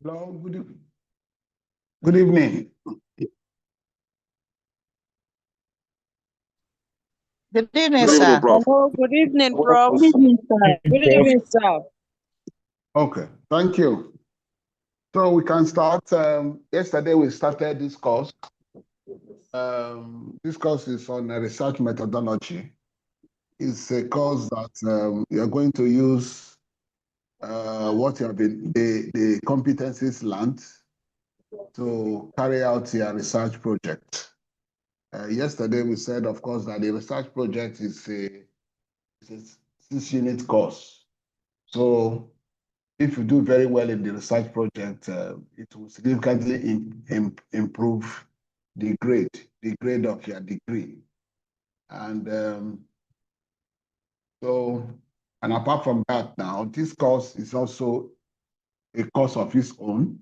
Hello, good evening. Good evening, sir. Hello, good evening, Prof. Good evening, sir. Good evening, sir. Okay, thank you. So we can start. Yesterday we started this course. This course is on research methodology. It's a course that you're going to use what you have been, the competencies learned to carry out your research project. Yesterday we said, of course, that the research project is a 6-unit course. So if you do very well in the research project, it will significantly improve the grade of your degree. And and apart from that, now this course is also a course of its own,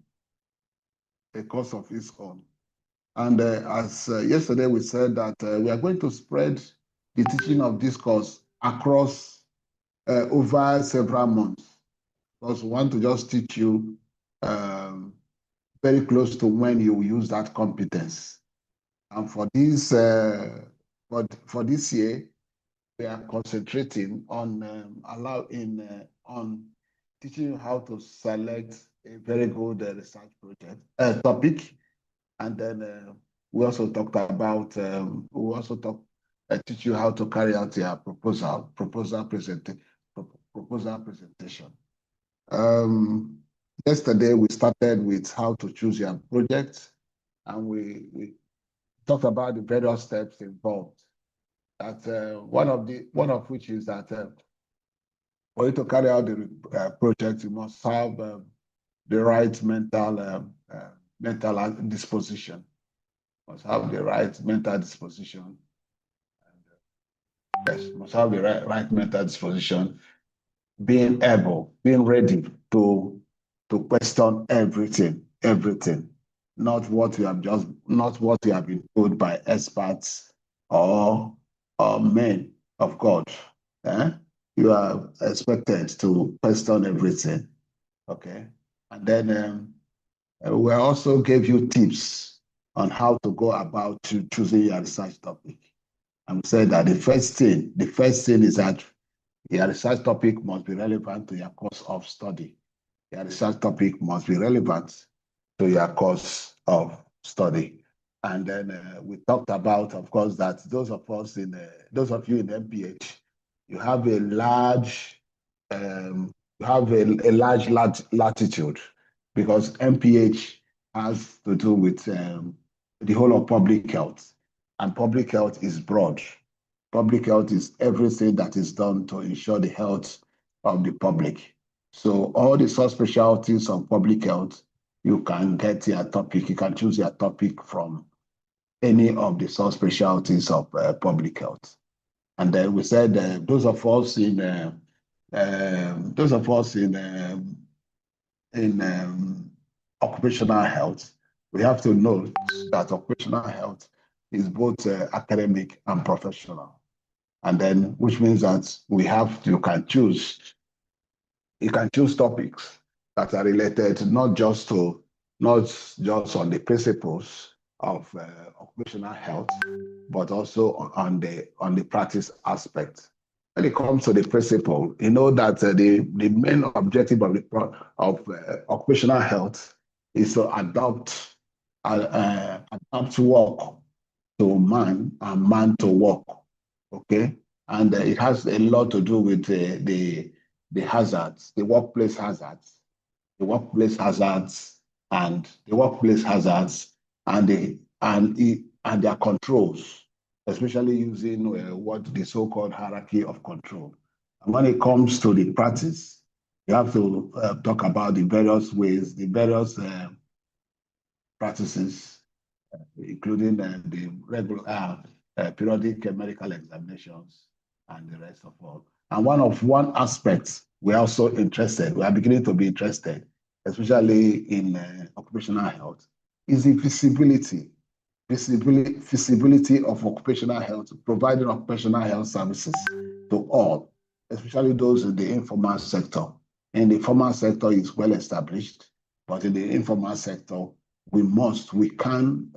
And as yesterday we said that we are going to spread the teaching of this course across over several months, because we want to just teach you very close to when you use that competence. And for this for this year, we are concentrating on on teaching you how to select a very good research project topic. And then we also talked about teach you how to carry out your proposal presentation. Yesterday we started with how to choose your project, and we talked about the various steps involved. That one of which is that for you to carry out the project, you must have the right mental disposition. Must have the right mental disposition. And, yes, must have the right mental disposition. Being ready to question everything, not what you have been told by experts or men of God. You are expected to question everything. Okay, and then we also gave you tips on how to go about choosing your research topic. And we said that the first thing is that your research topic must be relevant to your course of study. Your research topic must be relevant to your course of study. And then we talked about, of course, that those of you in MPH, you have a large latitude, because MPH has to do with the whole of public health, and public health is broad. Public health is everything that is done to ensure the health of the public. So all the subspecialties of public health, you can get your topic, you can choose your topic from any of the subspecialties of public health. And then we said those of us in occupational health, we have to know that occupational health is both academic and professional. And then, which means that you can choose topics that are related not just on the principles of occupational health, but also on the practice aspect. When it comes to the principle, you know that the main objective of occupational health is to adapt work to man and man to work. Okay, and it has a lot to do with the hazards, the workplace hazards, and their controls, especially using what the so-called hierarchy of control. And when it comes to the practice, you have to talk about the various ways, the various practices, including the regular periodic medical examinations and the rest of all. And one aspect we are beginning to be interested, especially in occupational health, is the feasibility of occupational health, providing occupational health services to all, especially those in the informal sector. And the formal sector is well established, But in the informal sector, we can,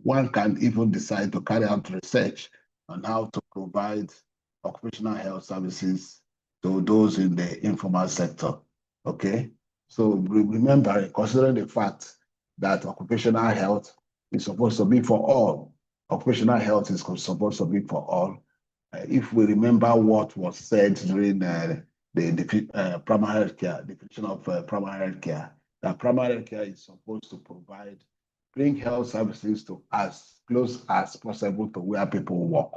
one can even decide to carry out research on how to provide occupational health services to those in the informal sector. Okay, so remember, considering the fact that occupational health is supposed to be for all, occupational health is supposed to be for all. If we remember what was said during the primary health care, definition of primary health care, that primary health care is supposed to bring health services to as close as possible to where people work.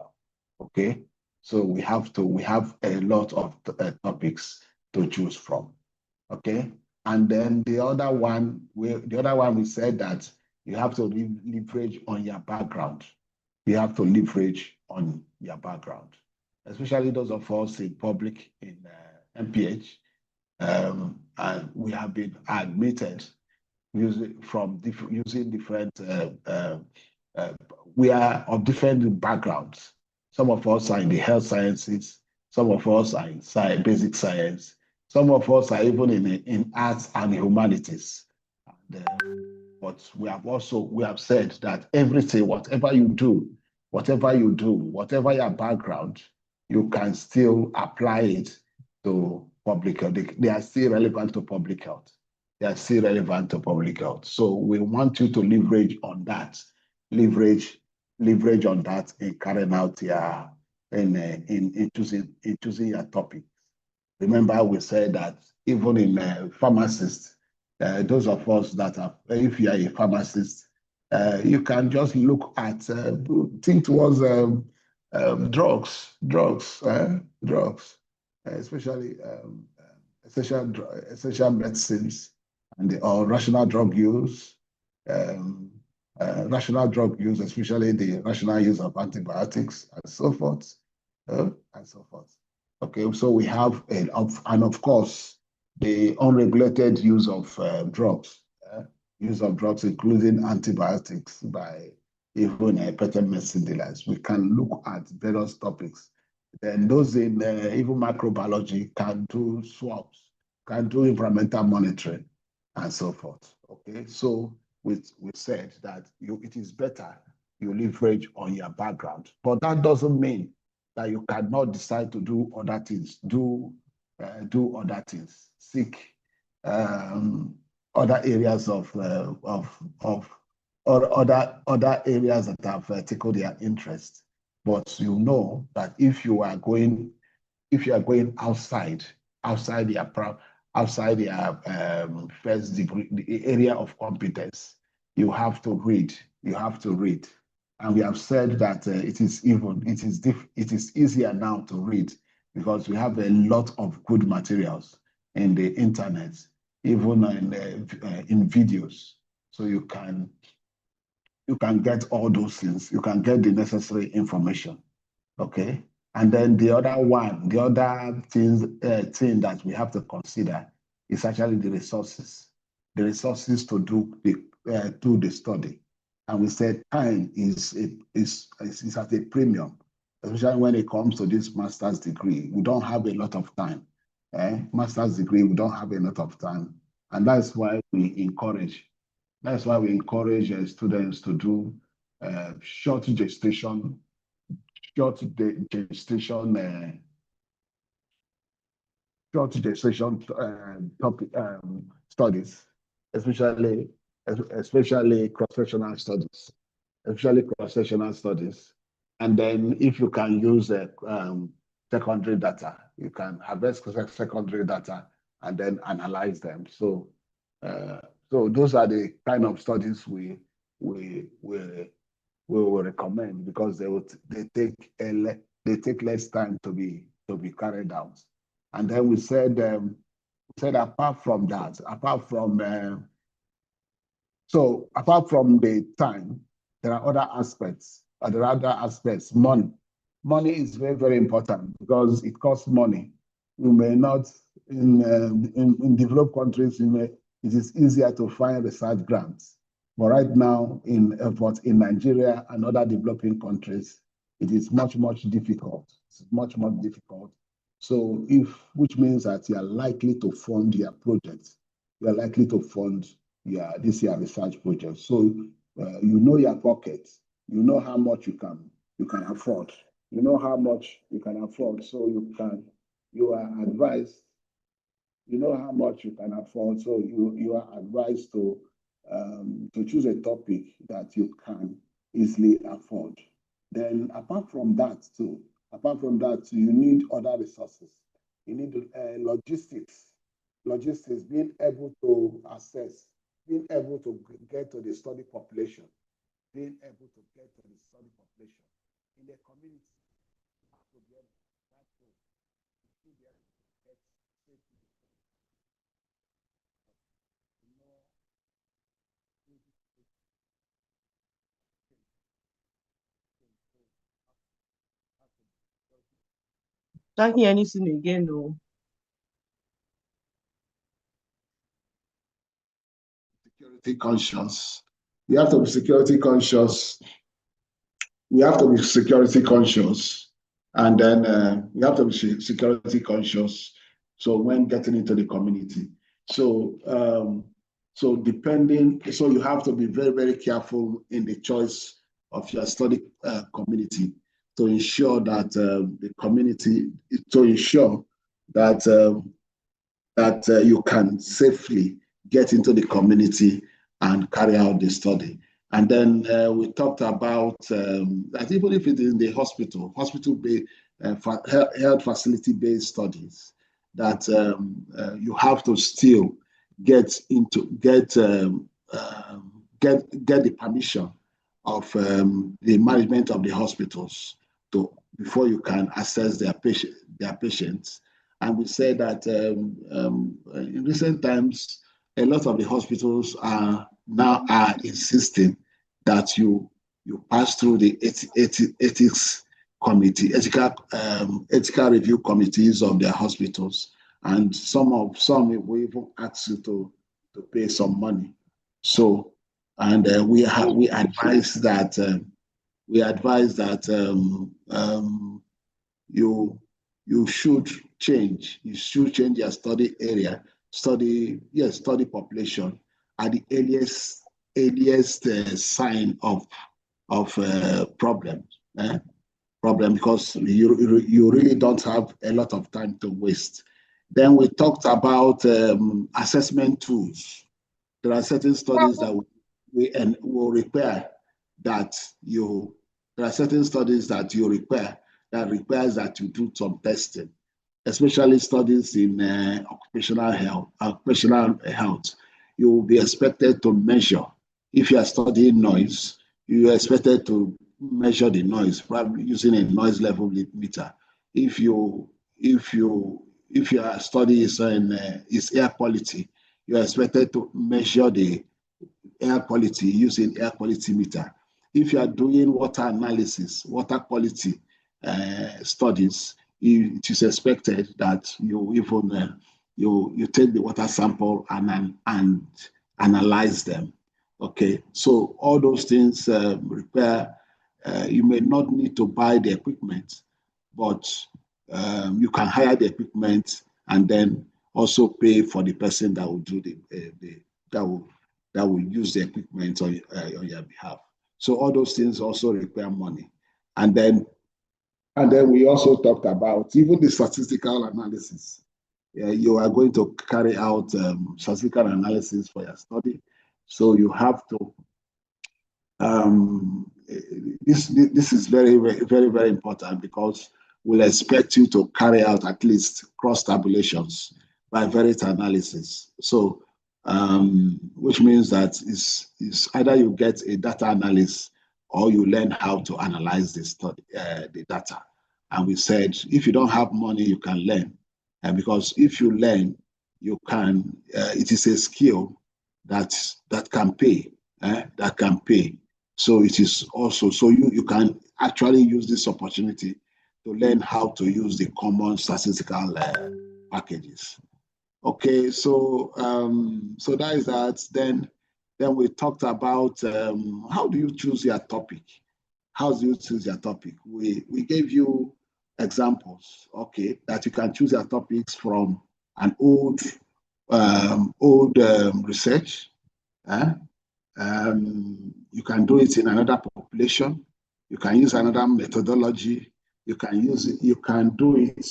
Okay, so we have a lot of topics to choose from. Okay, and then the other one we said that you have to leverage on your background. You have to leverage on your background, especially those of us in public in MPH. And we have been admitted using different. We are of different backgrounds. Some of us are in the health sciences. Some of us are in basic science. Some of us are even in arts and humanities. But we have said that everything, whatever you do, whatever your background, you can still apply it to public health. They are still relevant to public health. They are still relevant to public health. So we want you to leverage on that. Leverage on that in carrying out in choosing your topic. Remember, we said that even in pharmacists, those of us that are, if you are a pharmacist, you can just look at, think towards drugs, especially essential medicines or rational drug use, especially the rational use of antibiotics and so forth, Okay, so we have, and of course, the unregulated use of drugs, including antibiotics by even patent medicine dealers. We can look at various topics. Then those in even microbiology can do swaps, can do environmental monitoring, and so forth. Okay, so we said that it is better you leverage on your background, but that doesn't mean that you cannot decide to do other things. Do other things. Seek other areas of other areas that have tickled their interest. But you know that if you are going outside their first degree, the area of competence, you have to read. And we have said that it is easier now to read because we have a lot of good materials in the internet, even in videos. So you can get all those things. You can get the necessary information. Okay. And then the other thing that we have to consider is actually the resources to do the study. And we said time is at a premium, especially when it comes to this master's degree. We don't have a lot of time. Master's degree, we don't have a lot of time. And that's why we encourage students to do short gestation topic studies, especially cross-sectional studies. And then if you can use secondary data, you can harvest secondary data and then analyze them. So those are the kind of studies we will recommend because they take less time to be carried out. And then we said apart from the time, there are other aspects. Money is very, very important because it costs money. You may not in developed countries. It is easier to find research grants. But right now, in Nigeria and other developing countries, it is much difficult. It's much difficult. So which means that you are likely to fund your projects you are likely to fund this year research project. So you know your pocket, you know how much you can afford, you know how much you can afford. So you are advised, you know how much you can afford. So you are advised to choose a topic that you can easily afford. Then apart from that, you need other resources. You need logistics, being able to assess, being able to get to the study population, being able to get to the study population in the community. To be able to get safety. Can't hear anything again, no. Security conscious. You have to be security conscious. We have to be security conscious, and then we have to be security conscious. So when getting into the community, so you have to be very, very careful in the choice of your study community to ensure that the community, to ensure that you can safely get into the community and carry out the study. And then we talked about that even if it is in the hospital-based, health facility-based studies, that you have to still get the permission of the management of the hospitals before you can assess their patients. And we say that in recent times, a lot of the hospitals are insisting that you pass through the ethics committee, ethical review committees of their hospitals, and some will even ask you to pay some money. So, and we advise that you should change your study area, study population at the earliest sign of problem, because you really don't have a lot of time to waste. Then we talked about assessment tools. There are certain studies that will require that you. There are certain studies that you require that requires that you do some testing, especially studies in occupational health. You will be expected to measure. If you are studying noise, you are expected to measure the noise, probably using a noise level meter. If your study is air quality, you are expected to measure the air quality using air quality meter. If you are doing water analysis, water quality studies, it is expected that you even you take the water sample and analyze them. Okay, so all those things require. You may not need to buy the equipment, but you can hire the equipment and then also pay for the person that will do that will use the equipment on your behalf. So all those things also require money. And then we also talked about even the statistical analysis. You are going to carry out statistical analysis for your study. So you have to, this is very, very, very, very important, because we'll expect you to carry out at least cross tabulations by variance analysis. So which means that it's either you get a data analyst or you learn how to analyze the data. And we said, if you don't have money, you can learn. And because if you learn, you can, it is a skill that can pay, that can pay. So it is also, so you can actually use this opportunity to learn how to use the common statistical packages. Okay, so so that is that. Then we talked about how do you choose your topic? How do you choose your topic? We gave you examples, okay, that you can choose your topics from an old old research. You can do it in another population. You can use another methodology. You can use it. You can do it.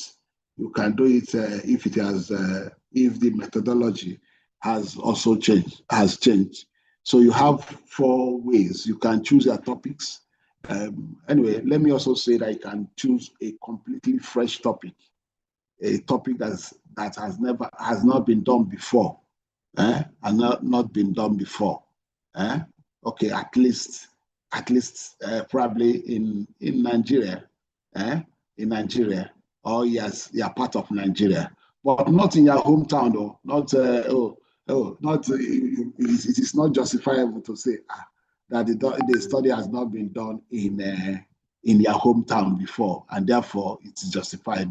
You can do it if it has if the methodology has also changed. So you have 4 ways. You can choose your topics. Anyway, let me also say that you can choose a completely fresh topic, a topic that has not been done before, and not been done before. Okay, at least probably in Nigeria, in Nigeria, or yes, you are part of Nigeria, but not in your hometown, though. Not not it is not justifiable to say that the study has not been done in your hometown before, and therefore it is justified.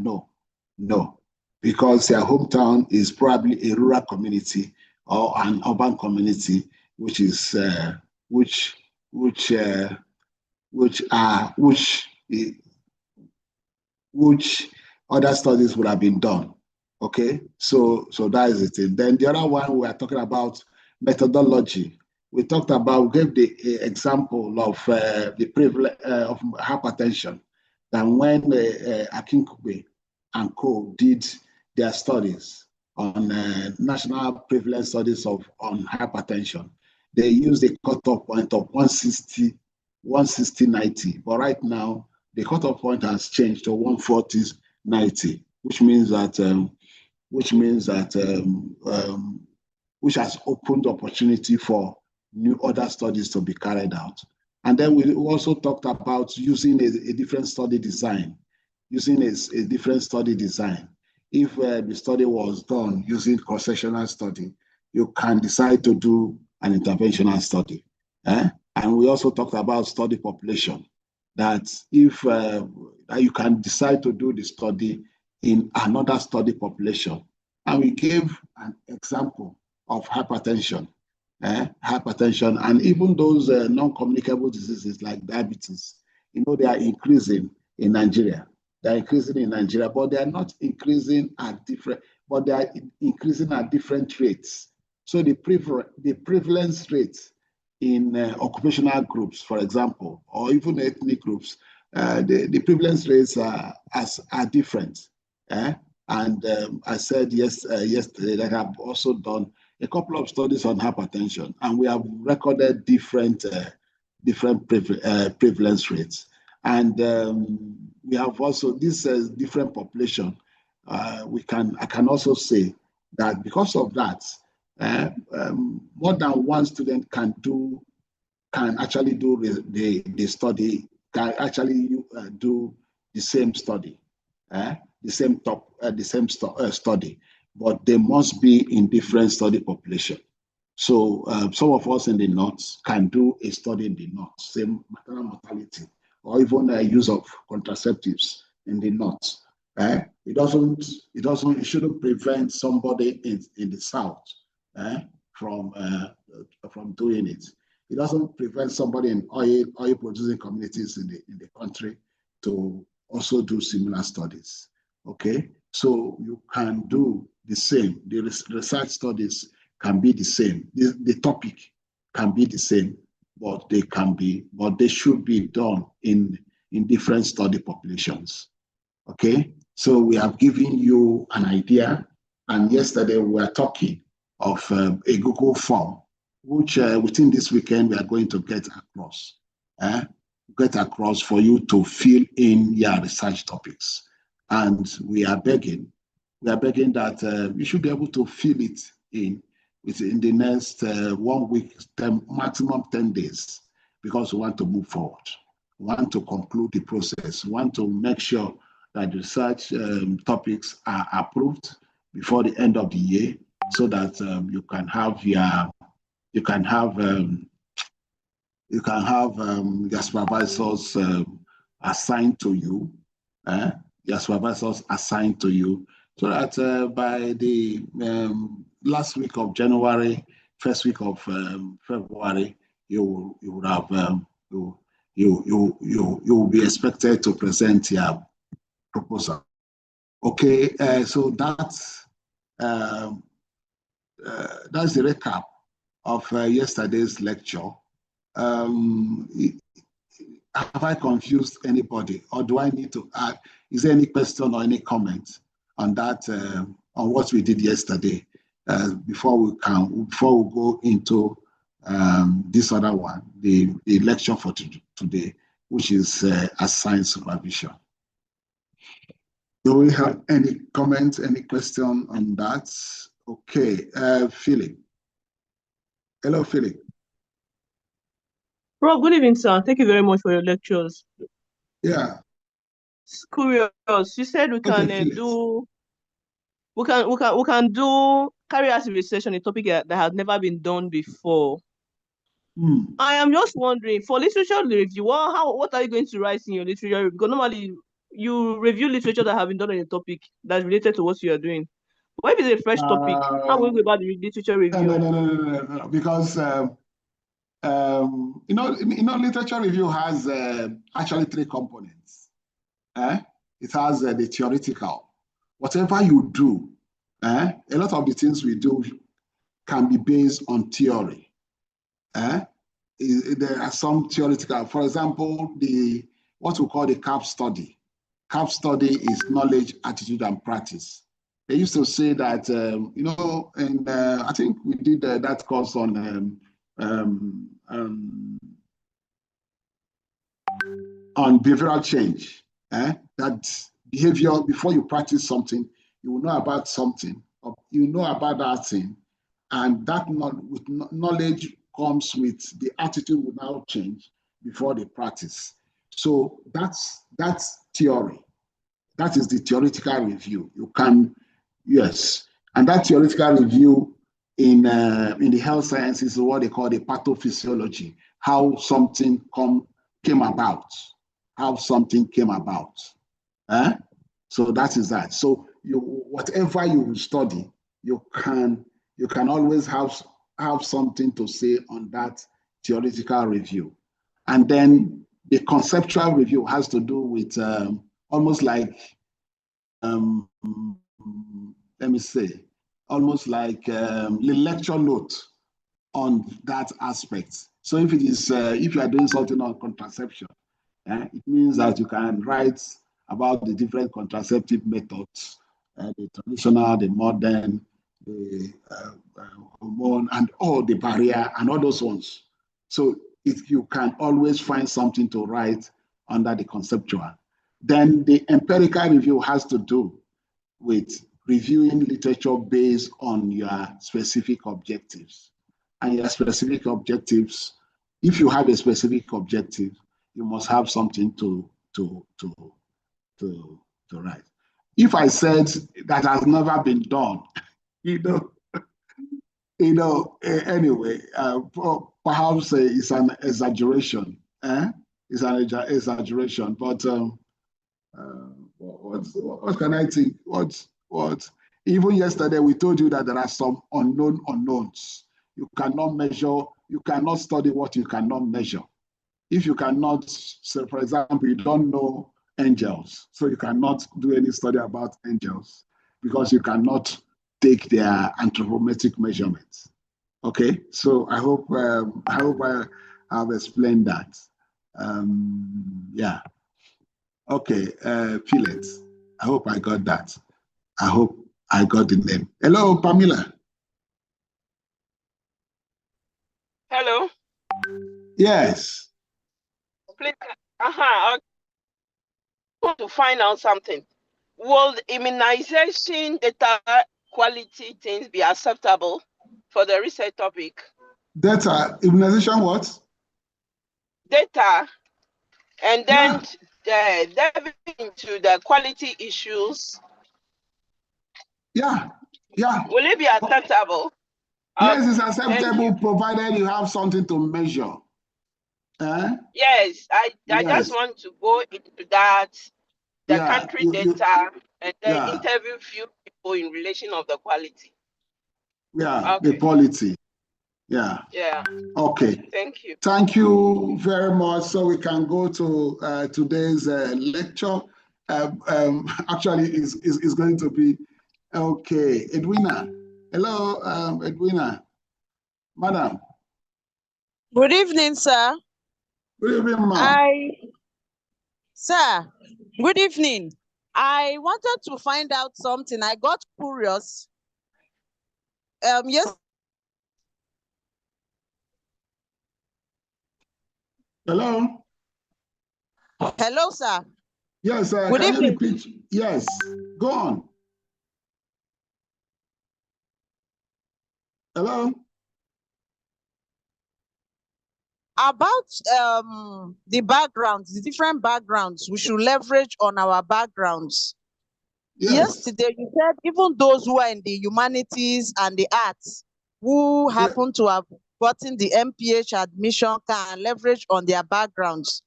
No, because your hometown is probably a rural community or an urban community, which is which other studies would have been done. Okay, so that is it. And then the other one, we are talking about methodology. We talked about, gave the example of the prevalence of hypertension. That when Akinkugbe and co did their studies on national prevalence studies on hypertension, they used a cutoff point of 160/90. But right now, the cutoff point has changed to 140/90, which means that which has opened opportunity for new other studies to be carried out. And then we also talked about using a different study design, If the study was done using cross-sectional study, you can decide to do an interventional study. And we also talked about study population, that if you can decide to do the study in another study population. And we gave an example of hypertension, and even those non-communicable diseases like diabetes. They are increasing in Nigeria. They're increasing in Nigeria, but they are not increasing at different, but they are increasing at different rates. So the prevalence rate in occupational groups, for example, or even ethnic groups, the prevalence rates are different. And I said yesterday that I've also done a couple of studies on hypertension, and we have recorded different prevalence rates. And we have also this different population. I can also say that because of that, more than one student can actually do the study, can actually do the same study, the same study, but they must be in different study population. So some of us in the north can do a study in the north, same maternal mortality, or even use of contraceptives in the north. It shouldn't prevent somebody in the south from doing it. It doesn't prevent somebody in oil producing communities in the country to also do similar studies. Okay, so you can do the same. The research studies can be the same. The topic can be the same, but they should be done in different study populations. Okay, so we have given you an idea, and yesterday we were talking of a Google form, which within this weekend we are going to get across for you to fill in your research topics. And we are begging that you should be able to fill it in within the next 1 week, maximum 10 days, because we want to move forward. We want to conclude the process. We want to make sure that the research topics are approved before the end of the year, so that you can have your supervisors assigned to you. So that by the last week of January, first week of February, you will be expected to present your proposal. Okay, so that's that's the recap of yesterday's lecture. Have I confused anybody, or do I need to add? Is there any question or any comment on that, on what we did yesterday, before we go into this other one, the lecture for today, which is assigned supervision? Do we have any comments, any question on that? Okay, Philip. Hello, Philip. Prof, good evening, sir. Thank you very much for your lectures. Yeah. It's curious. You said we can carry out research on a topic that has never been done before. I am just wondering, for literature review, what are you going to write in your literature review? Because normally you review literature that have been done on a topic that's related to what you are doing. What if it's a fresh topic? How will we go about the literature review? No. Because literature review has actually 3 components. It has the theoretical. Whatever you do, a lot of the things we do can be based on theory. There are some theoretical, for example, what we call the CAP study. CAP study is knowledge, attitude, and practice. They used to say that, and I think we did that course on behavioral change. That behavior, before you practice something, you will know about something, or you know about that thing, and that with knowledge comes with the attitude will now change before they practice. So that's theory. That is the theoretical review. You can, yes, and that theoretical review in the health sciences is what they call the pathophysiology, how something came about, So that is that. So whatever you study, you can always have something to say on that theoretical review. And then the conceptual review has to do with almost like, let me say, almost like the lecture note on that aspect. So if you are doing something on contraception, it means that you can write about the different contraceptive methods, the traditional, the modern, the hormone, and all the barrier, and all those ones. So you can always find something to write under the conceptual. Then the empirical review has to do with reviewing literature based on your specific objectives. And your specific objectives, if you have a specific objective, you must have something to write. If I said that has never been done, anyway, perhaps it's an exaggeration. It's an exaggeration, but what can I think? What? Even yesterday, we told you that there are some unknown unknowns. You cannot measure, you cannot study what you cannot measure. If you cannot, so for example, you don't know angels, so you cannot do any study about angels because you cannot take their anthropometric measurements. Okay, so I hope I have explained that. Yeah. Okay, Felix. I hope I got that. I hope I got the name. Hello, Pamela. Hello. Yes. Please, I want to find out something. Will immunization data quality things be acceptable for the research topic? Data, immunization what? Data, and then delving into the quality issues. Yeah. Will it be acceptable? Yes, it's acceptable provided you have something to measure. Yes, I just want to go into that, the country data, and then interview few people in relation of the quality. Yeah, okay. The quality. Yeah. Yeah. Okay. Thank you. Thank you very much. So we can go to today's lecture. Actually, is going to be okay. Edwina, Hello, Edwina. Madam. Good evening, sir. Good evening, ma'am. Sir, good evening. I wanted to find out something. I got curious. Yes. Hello. Hello, sir. Yes, sir. Good Can you evening. repeat? Yes. Go on. Hello. About the backgrounds, the different backgrounds we should leverage on our backgrounds. Yes. Yesterday, you said even those who are in the humanities and the arts who happen to have gotten the MPH admission can leverage on their backgrounds.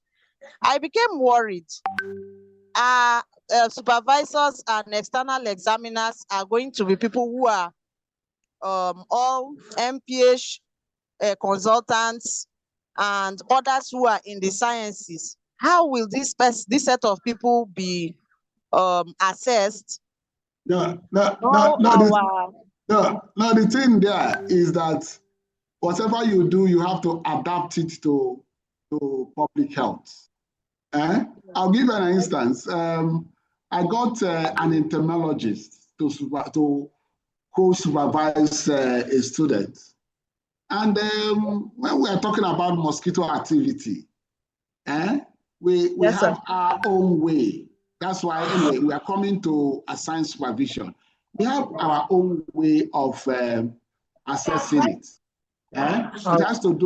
I became worried. Supervisors and external examiners are going to be people who are all MPH consultants and others who are in the sciences. How will this set of people be assessed? No, the thing there is that whatever you do, you have to adapt it to public health. I'll give an instance. I got an entomologist to co-supervise a student. And when we are talking about mosquito activity, we have our own way. That's why, anyway, we are coming to assigned supervision. We have our own way of assessing it. It has to do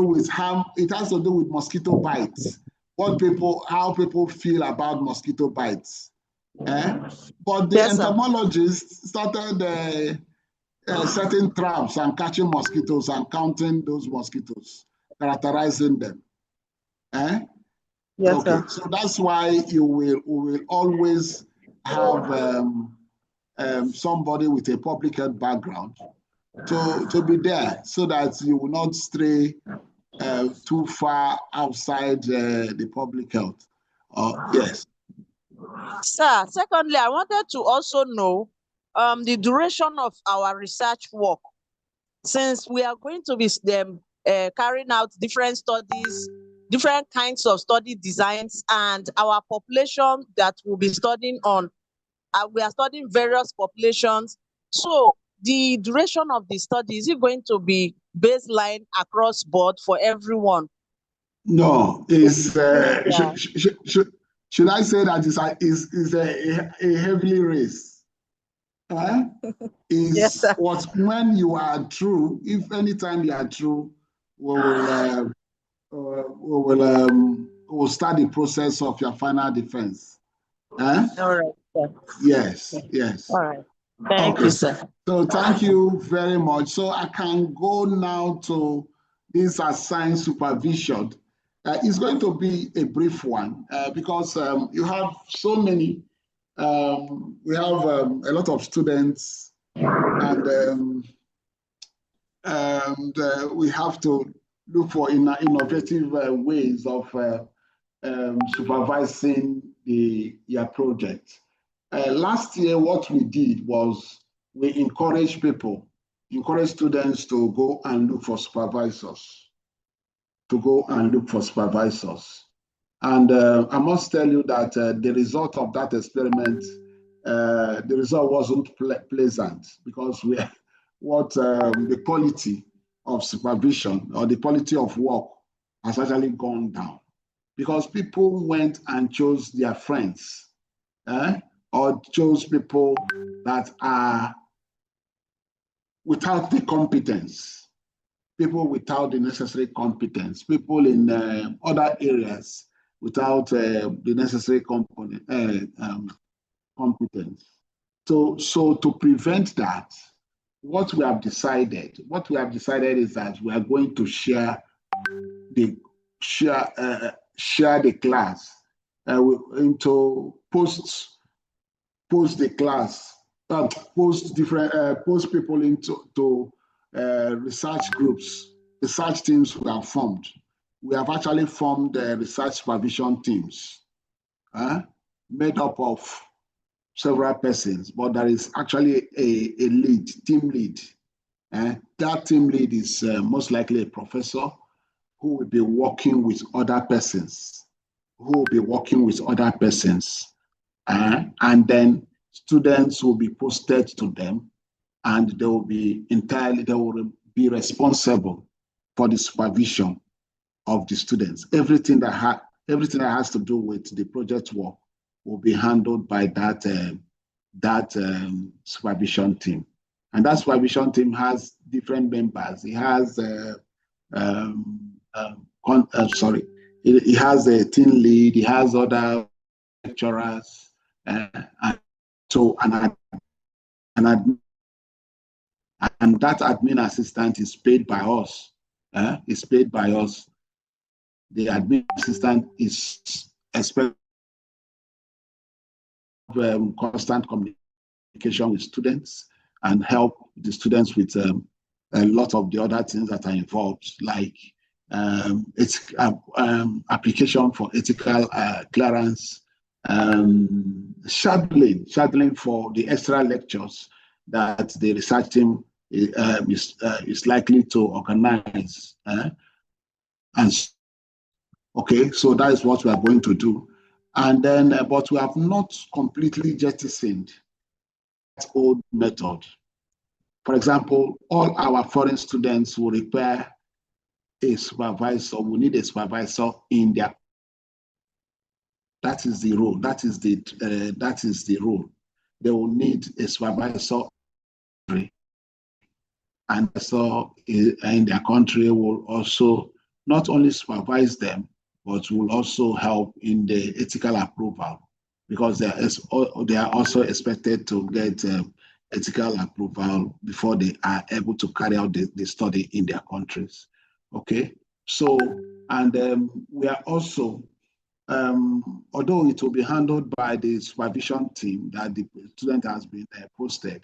with harm. It has to do with mosquito bites. How people feel about mosquito bites. But the entomologist started setting traps and catching mosquitoes and counting those mosquitoes, characterizing them. Okay, so that's why we will always have somebody with a public health background to be there so that you will not stray too far outside the public health. Yes. Sir, secondly, I wanted to also know the duration of our research work, since we are going to be carrying out different studies, different kinds of study designs, and our population that we'll be studying on, we are studying various populations. So the duration of the study, is it going to be baseline across board for everyone? No, should I say that it's a heavily race? Yes, sir. When you are true, if anytime you are true, we'll start the process of your final defense. All right, sir. Yes. All right. Thank you, sir. So thank you very much. So I can go now to this assigned supervision. It's going to be a brief one because you have so many. We have a lot of students, and we have to look for innovative ways of supervising your project. Last year, what we did was we encouraged students to go and look for supervisors, And I must tell you that the result of that experiment, the result wasn't pleasant because the quality of supervision or the quality of work has actually gone down because people went and chose their friends or chose people that are without the competence, people without the necessary competence, people in other areas without the necessary competence. So to prevent that, what we have decided is that we are going to share the class into post the class, post people into research groups, research teams we have formed. We have actually formed research supervision teams made up of several persons, but there is actually a lead, team lead. That team lead is most likely a professor who will be working with other persons, and then students will be posted to them, and they will be responsible for the supervision of the students. Everything that has to do with the project work will be handled by that supervision team. And that supervision team has different members. It has it has a team lead. It has other lecturers, and that admin assistant is paid by us. Is paid by us. The admin assistant is expected to have constant communication with students and help the students with a lot of the other things that are involved, like application for ethical clearance, shadowing for the extra lectures that the research team is likely to organize. Okay, so that is what we are going to do. And then, but we have not completely jettisoned that old method. For example, all our foreign students will require a supervisor. We need a supervisor in their. That is the rule. That is the rule. They will need a supervisor, and so in their country will also not only supervise them, but will also help in the ethical approval, because they are also expected to get ethical approval before they are able to carry out the study in their countries. Okay, so, and we are also, although it will be handled by the supervision team that the student has been posted,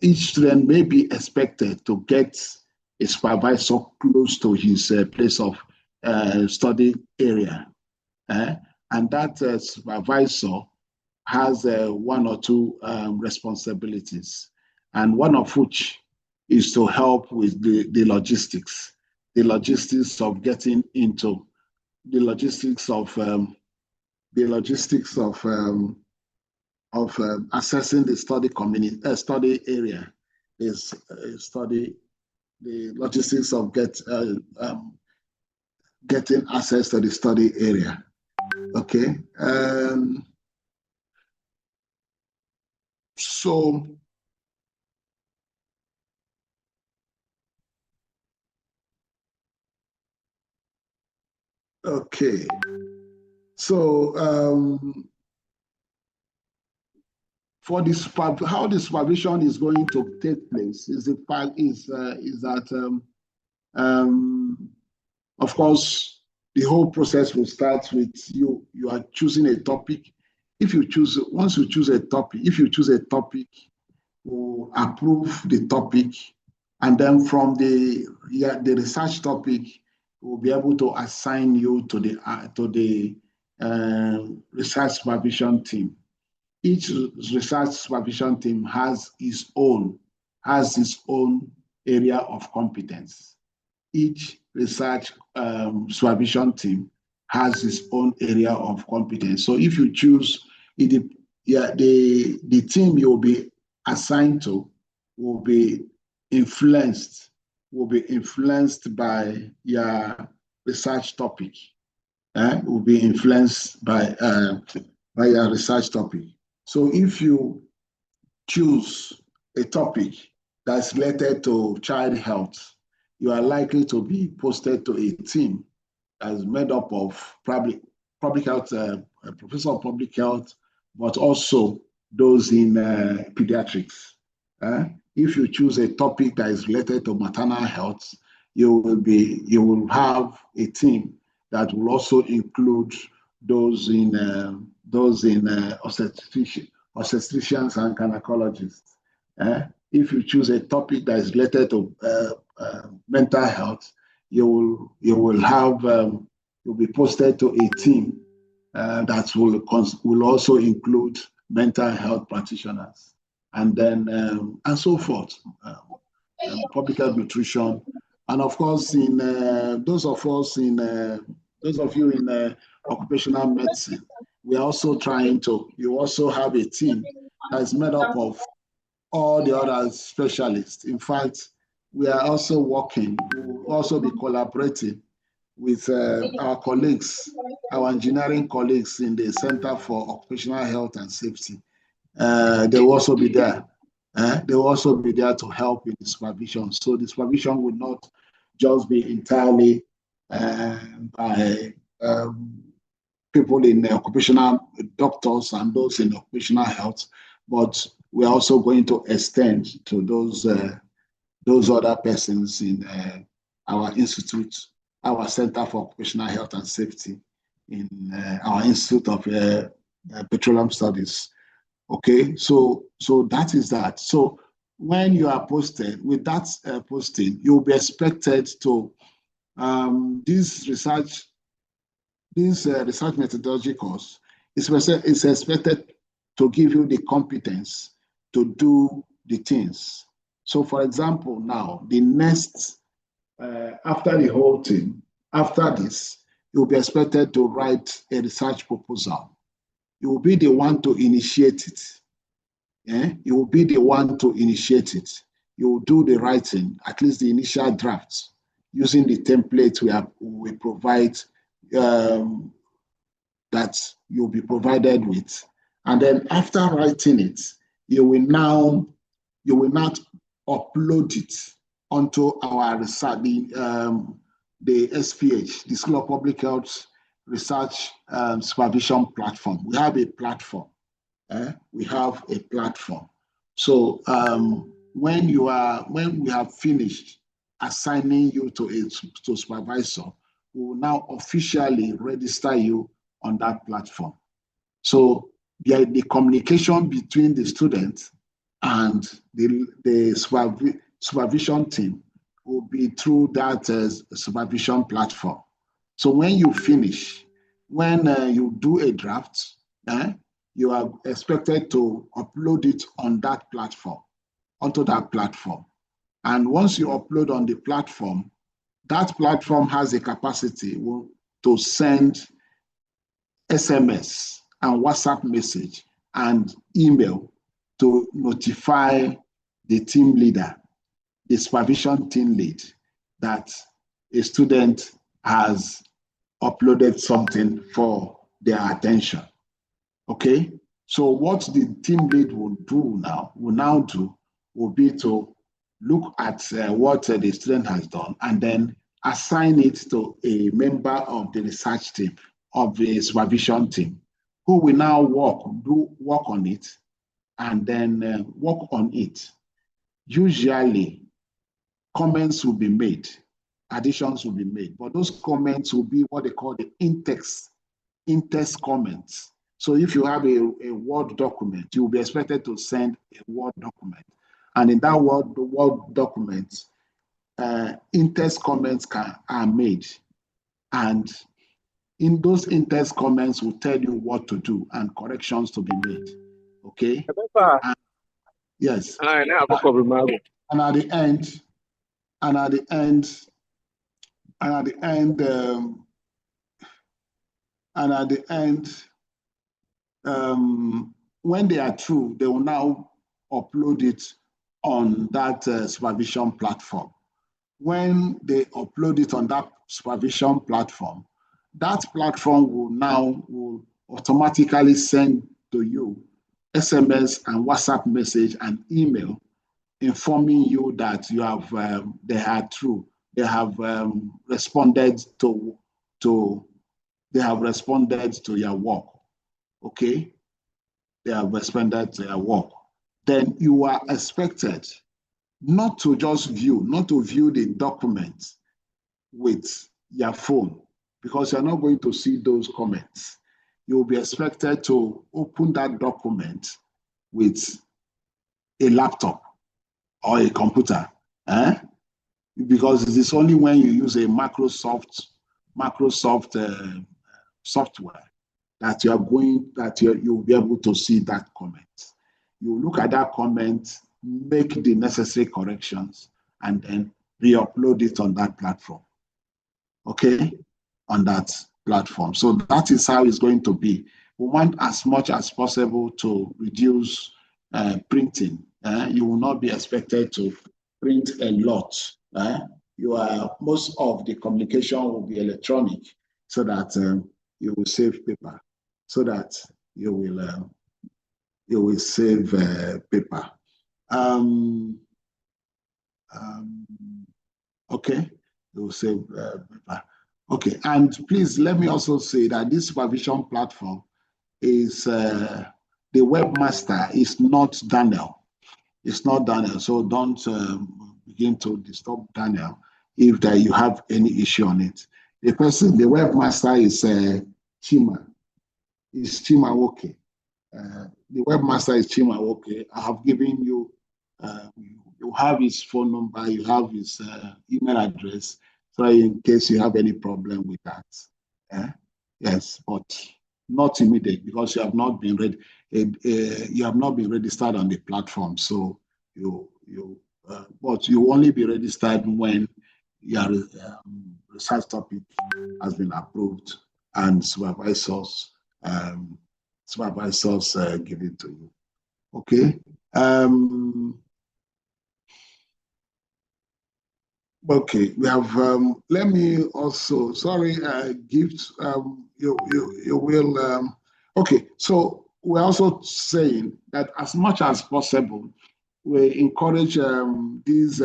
each student may be expected to get a supervisor close to his place of study area. And that supervisor has one or two responsibilities, and one of which is to help with the logistics of getting into the logistics of assessing the study area, is the logistics of getting access to the study area. Okay. So okay. So for this, how the supervision is going to take place is that of course the whole process will start with you are choosing a topic. Once you choose a topic, we'll approve the topic, and then from the research topic, we'll be able to assign you to the research supervision team. Each research supervision team has its own area of competence. Each research supervision team has its own area of competence. So if you choose the team you'll be assigned to will be influenced by your research topic. Will be influenced by your research topic. So if you choose a topic that's related to child health, you are likely to be posted to a team that's made up of public health, a professor of public health, but also those in pediatrics. If you choose a topic that is related to maternal health, you will have a team that will also include those in obstetricians and gynecologists. If you choose a topic that is related to mental health, you'll be posted to a team that will also include mental health practitioners, and then and so forth, public health nutrition, and of course, in those of you in occupational medicine, we are also trying to. You also have a team that is made up of all the other specialists. In fact, we are also working. We'll also be collaborating with our colleagues, our engineering colleagues in the Center for Occupational Health and Safety. They will also be there. They will also be there to help in the supervision. So the supervision will not just be entirely by people in occupational doctors and those in occupational health, but we're also going to extend to those other persons in our institute, our Center for Occupational Health and Safety, in our Institute of Petroleum Studies. Okay, so that is that. So when you are posted with that posting, you'll be expected to this research methodology course is expected to give you the competence to do the things. So, for example, now the next after the whole thing, after this, you'll be expected to write a research proposal. You will be the one to initiate it. Yeah? You will be the one to initiate it. You will do the writing, at least the initial drafts, using the template we provide that you'll be provided with. And then after writing it, you will not upload it onto our research, the SPH, the School of Public Health Research Supervision Platform. We have a platform. We have a platform. So when we have finished assigning you to supervisor, we will now officially register you on that platform. So the communication between the student and the supervision team will be through that supervision platform. So when you finish, when you do a draft, you are expected to upload it on that platform, onto that platform. And once you upload on the platform, that platform has a capacity to send SMS and WhatsApp message and email to notify the team leader, the supervision team lead, that a student has uploaded something for their attention. Okay, so what the team lead will now do will be to look at what the student has done and then assign it to a member of the research team, of the supervision team, who will now work on it and then work on it. Usually, comments will be made, additions will be made, but those comments will be what they call the in-text comments. So if you have a Word document, you will be expected to send a Word document. And in that Word document, in-text comments are made. And in those in-text comments will tell you what to do and corrections to be made. Okay? Yes. And at the end, when they are through, they will now upload it on that supervision platform. When they upload it on that supervision platform, that platform will automatically send to you SMS and WhatsApp message and email informing you that you have they are through. They have responded to your work. Okay, they have responded to your work. Then you are expected not to view the document with your phone, because you're not going to see those comments. You'll be expected to open that document with a laptop or a computer, because it is only when you use a Microsoft software that you'll be able to see that comment. You look at that comment, make the necessary corrections, and then re-upload it on that platform. Okay, on that platform. So that is how it's going to be. We want as much as possible to reduce printing. You will not be expected to print a lot. Most of the communication will be electronic, so that you will save paper. So that you will save paper. Okay, you will save paper. Okay, and please let me also say that this supervision platform is the webmaster is not Daniel. It's not Daniel, so don't begin to disturb Daniel if you have any issue on it. The webmaster is Chima. It's Chima Woke. The webmaster is Chima Woke. I have given you, you have his phone number, you have his email address, so in case you have any problem with that. Yes, but not immediate, because you have not been registered on the platform. So but you only be registered when your research topic has been approved and supervisors give it to you. Okay. Okay, we have, let me also, sorry, Gift, you will, okay, so we're also saying that as much as possible, we encourage these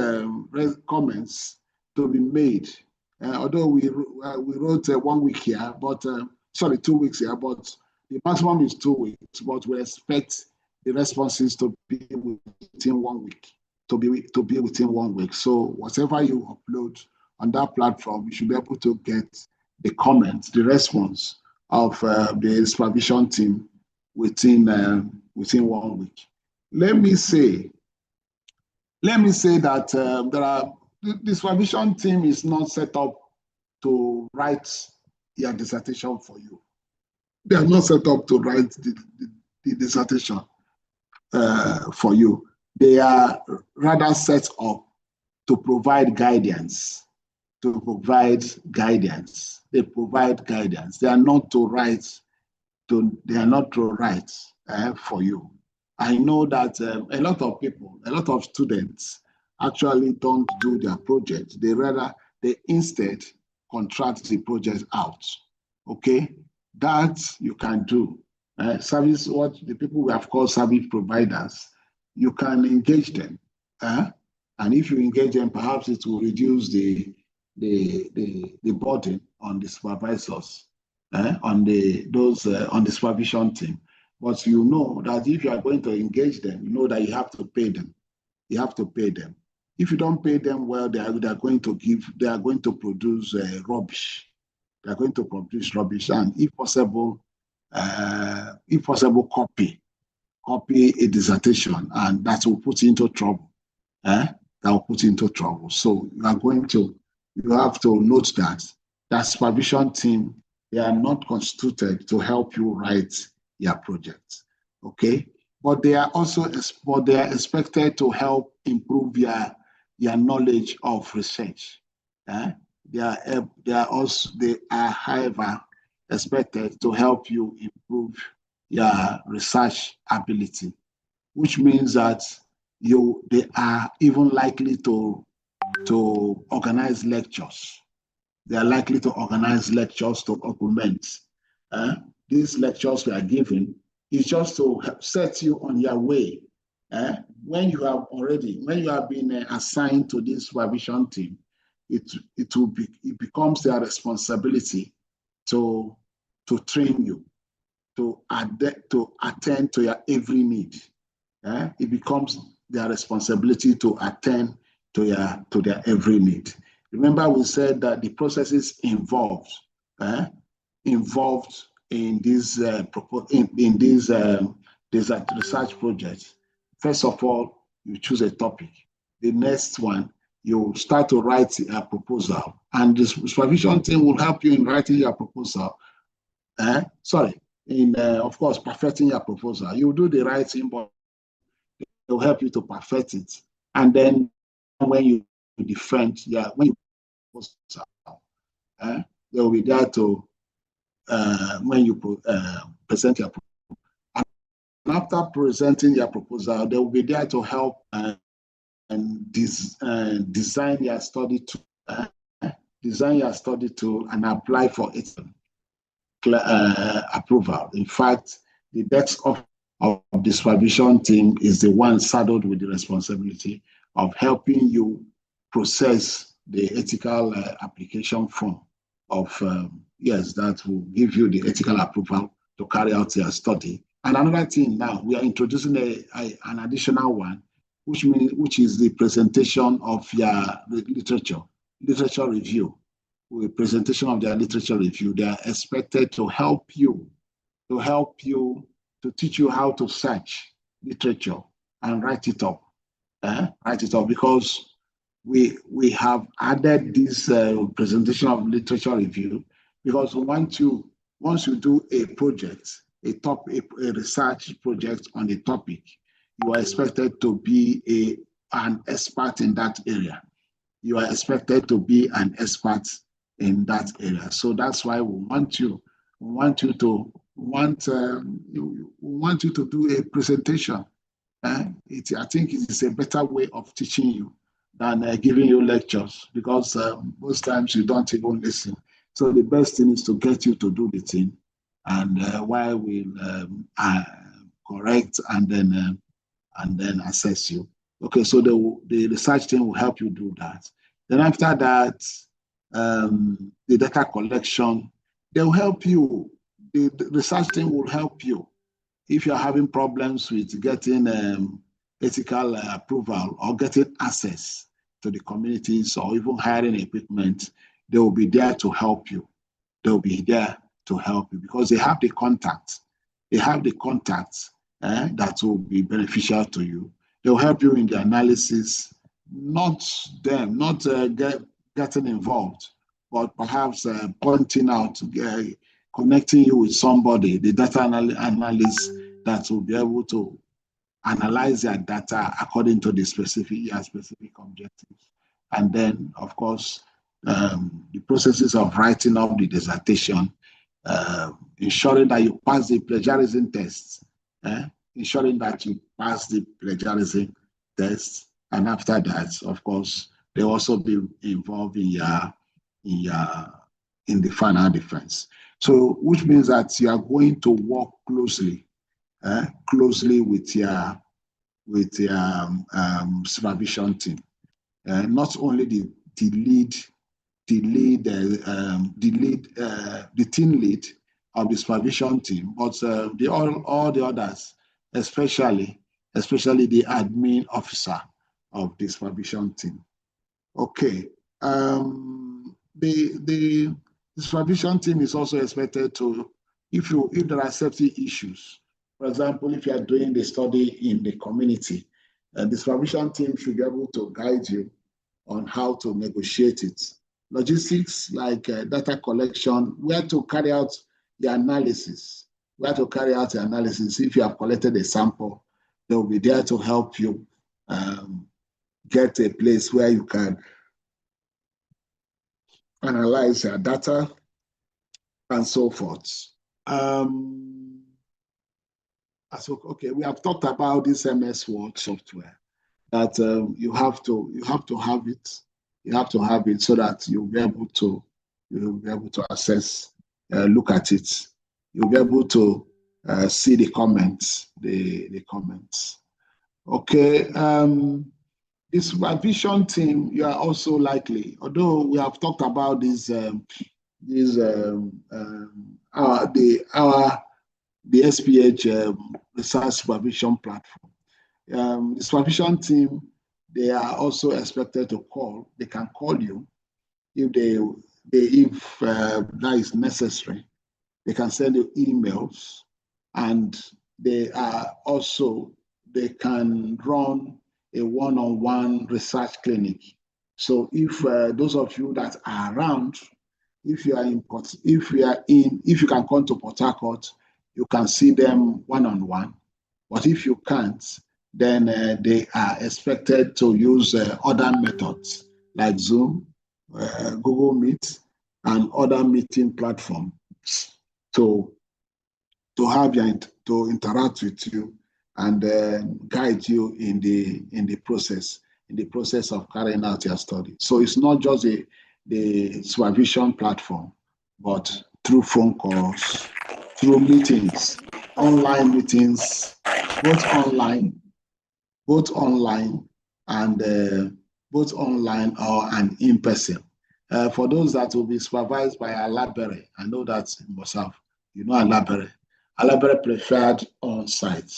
comments to be made. Although we wrote 1 week here, but, sorry, 2 weeks here, but the maximum is 2 weeks, but we expect the responses to be within 1 week. To be within 1 week. So whatever you upload on that platform, you should be able to get the comments, the response of the supervision team within 1 week. Let me say that the supervision team is not set up to write your dissertation for you. They are not set up to write the dissertation for you. They are rather set up to provide guidance. They provide guidance. They are not to write. They are not to write for you. I know that a lot of people, a lot of students actually don't do their project. They instead contract the project out. Okay, that you can do. Service, what the people we have called service providers, you can engage them, and if you engage them, perhaps it will reduce the burden on the supervisors, on the supervision team. But you know that if you are going to engage them, you know that you have to pay them. You have to pay them. If you don't pay them well, they are going to produce rubbish. They are going to produce rubbish, and if possible, copy a dissertation, and that will put you into trouble. That will put you into trouble. So you have to note that supervision team, they are not constituted to help you write your project. Okay, but they are also expected to help improve your knowledge of research. They are however expected to help you improve your research ability, which means that they are even likely to organize lectures. They are likely to organize lectures to augment. These lectures we are giving is just to set you on your way. When you have been assigned to this supervision team, it becomes their responsibility to train you, to attend to your every need. It becomes their responsibility to attend to their every need. Remember, we said that the processes involved in this research project. First of all, you choose a topic. The next one, you start to write a proposal, and the supervision team will help you in writing your proposal. of course, perfecting your proposal. You do the right thing, but they'll help you to perfect it. And then when you defend, when you proposal, they will be there to when you present your proposal. And after presenting your proposal, they will be there to help and design your study tool, and apply for its approval. In fact, the desk of the supervision team is the one saddled with the responsibility of helping you process the ethical application form of, that will give you the ethical approval to carry out your study. And another thing now, we are introducing an additional one, which is the presentation of your literature review. With presentation of their literature review, they are expected to help you, to teach you how to search literature and write it up. Because we have added this presentation of literature review, because once you do a project, a research project on a topic, you are expected to be an expert in that area. You are expected to be an expert in that area. So that's why we want you to do a presentation. I think it is a better way of teaching you than giving you lectures, because most times you don't even listen. So the best thing is to get you to do the thing, and while we'll correct and then assess you. Okay, so the research team will help you do that. Then after that, the data collection, they'll help you. The research team will help you. If you're having problems with getting ethical approval or getting access to the communities or even hiring equipment, they will be there to help you. They'll be there to help you because they have the contacts. They have the contacts that will be beneficial to you. They'll help you in the analysis, not getting involved, but perhaps pointing out, connecting you with somebody, the data analyst that will be able to analyze your data according to the specific objectives. And then, of course, the processes of writing up the dissertation, ensuring that you pass the plagiarism tests, ensuring that you pass the plagiarism tests, and after that, of course, they also be involved in the final defense. So, which means that you are going to work closely with your supervision team. Not only the team lead of the supervision team, but all the others, especially the admin officer of the supervision team. Okay. The supervision team is also expected to, if there are safety issues, for example, if you are doing the study in the community, the supervision team should be able to guide you on how to negotiate it. Logistics, like data collection, where to carry out the analysis. If you have collected a sample, they will be there to help you get a place where you can analyze your data and so forth. Okay, we have talked about this MS Word software that you have to have it. You have to have it so that you'll be able to assess, look at it. You'll be able to see the comments, the comments. Okay. The supervision team, you are also likely, although we have talked about the SPH research supervision platform. The supervision team, they are also expected to call. They can call you if that is necessary. They can send you emails, and they can run a one-on-one research clinic. So if those of you that are around, if you can come to Port Harcourt, you can see them one-on-one. But if you can't, then they are expected to use other methods like Zoom, Google Meet, and other meeting platforms to interact with you and guide you in the process of carrying out your study. So it's not just the supervision platform, but through phone calls, through meetings, online meetings, both online and in person. For those that will be supervised by a library, I know that in Bosaf, you know a library. A library preferred on site.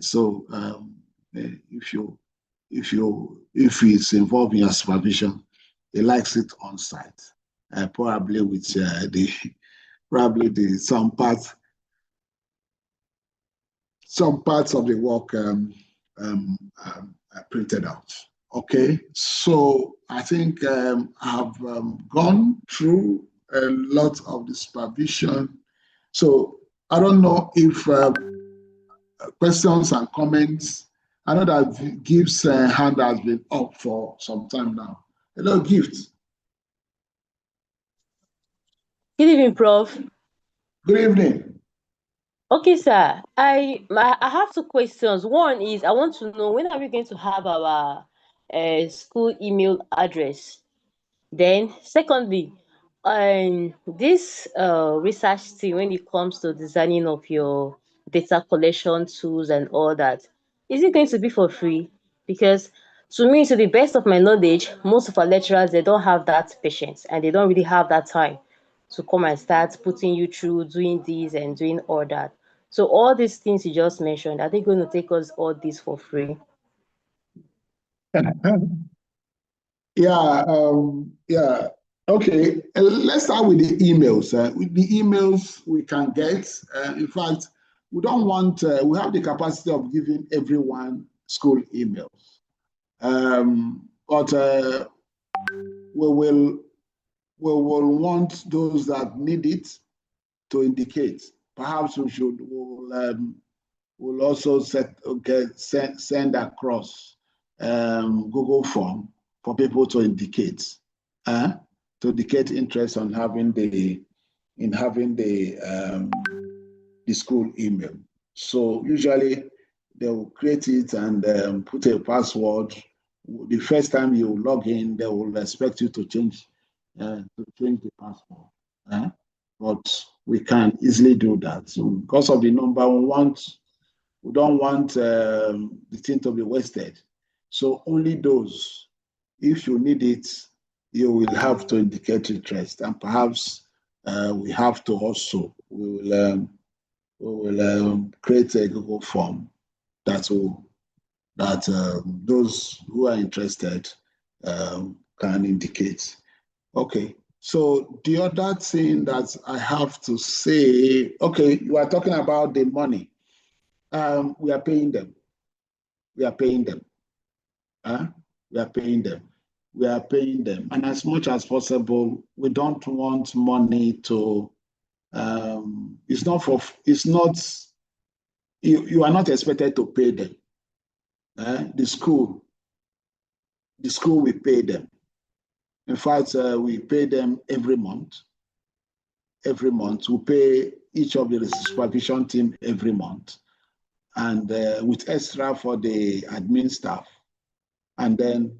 So if it's involved in your supervision, he likes it on site. Probably with some parts of the work printed out. Okay, so I think I've gone through a lot of the supervision. So I don't know if questions and comments. I know that Gift's hand has been up for some time now. Hello, Gift. Good evening, Prof. Good evening. Okay, sir. I have two questions. One is I want to know, when are we going to have our school email address? Then, secondly, this research team, when it comes to designing of your data collection tools and all that, is it going to be for free? Because to me, to the best of my knowledge, most of our lecturers, they don't have that patience and they don't really have that time to come and start putting you through doing this and doing all that. So all these things you just mentioned, are they going to take us all this for free? Yeah. Okay, let's start with the emails. With the emails we can get, in fact, we don't want, we have the capacity of giving everyone school emails. But we will want those that need it to indicate. Perhaps we'll also send across Google form for people to indicate interest on having the school email. So usually they will create it and put a password. The first time you log in, they will expect you to change the password. But we can easily do that. So because of the number, we don't want the thing to be wasted. So only those, if you need it, you will have to indicate interest, and perhaps we have to also, we will create a Google form that those who are interested can indicate. Okay, so the other thing that I have to say, okay, you are talking about the money. We are paying them. We are paying them. And as much as possible, we don't want money to, you are not expected to pay them. The school will pay them. In fact, we pay them every month. Every month, we pay each of the supervision team every month, and with extra for the admin staff. And then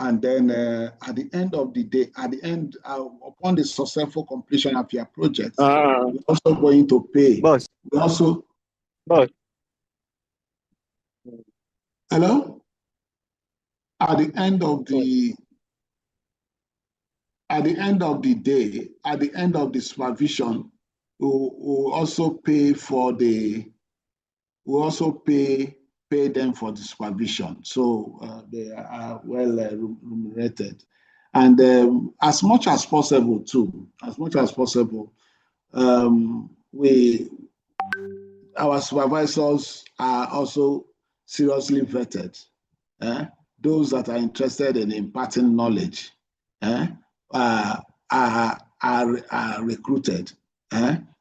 at the end of the day, upon the successful completion of your project, we're also going to pay. Boss. We also. Boss. Hello? At the end of the day, at the end of the supervision, we'll also pay for pay them for the supervision. So they are well remunerated. And as much as possible too, our supervisors are also seriously vetted. Those that are interested in imparting knowledge are recruited.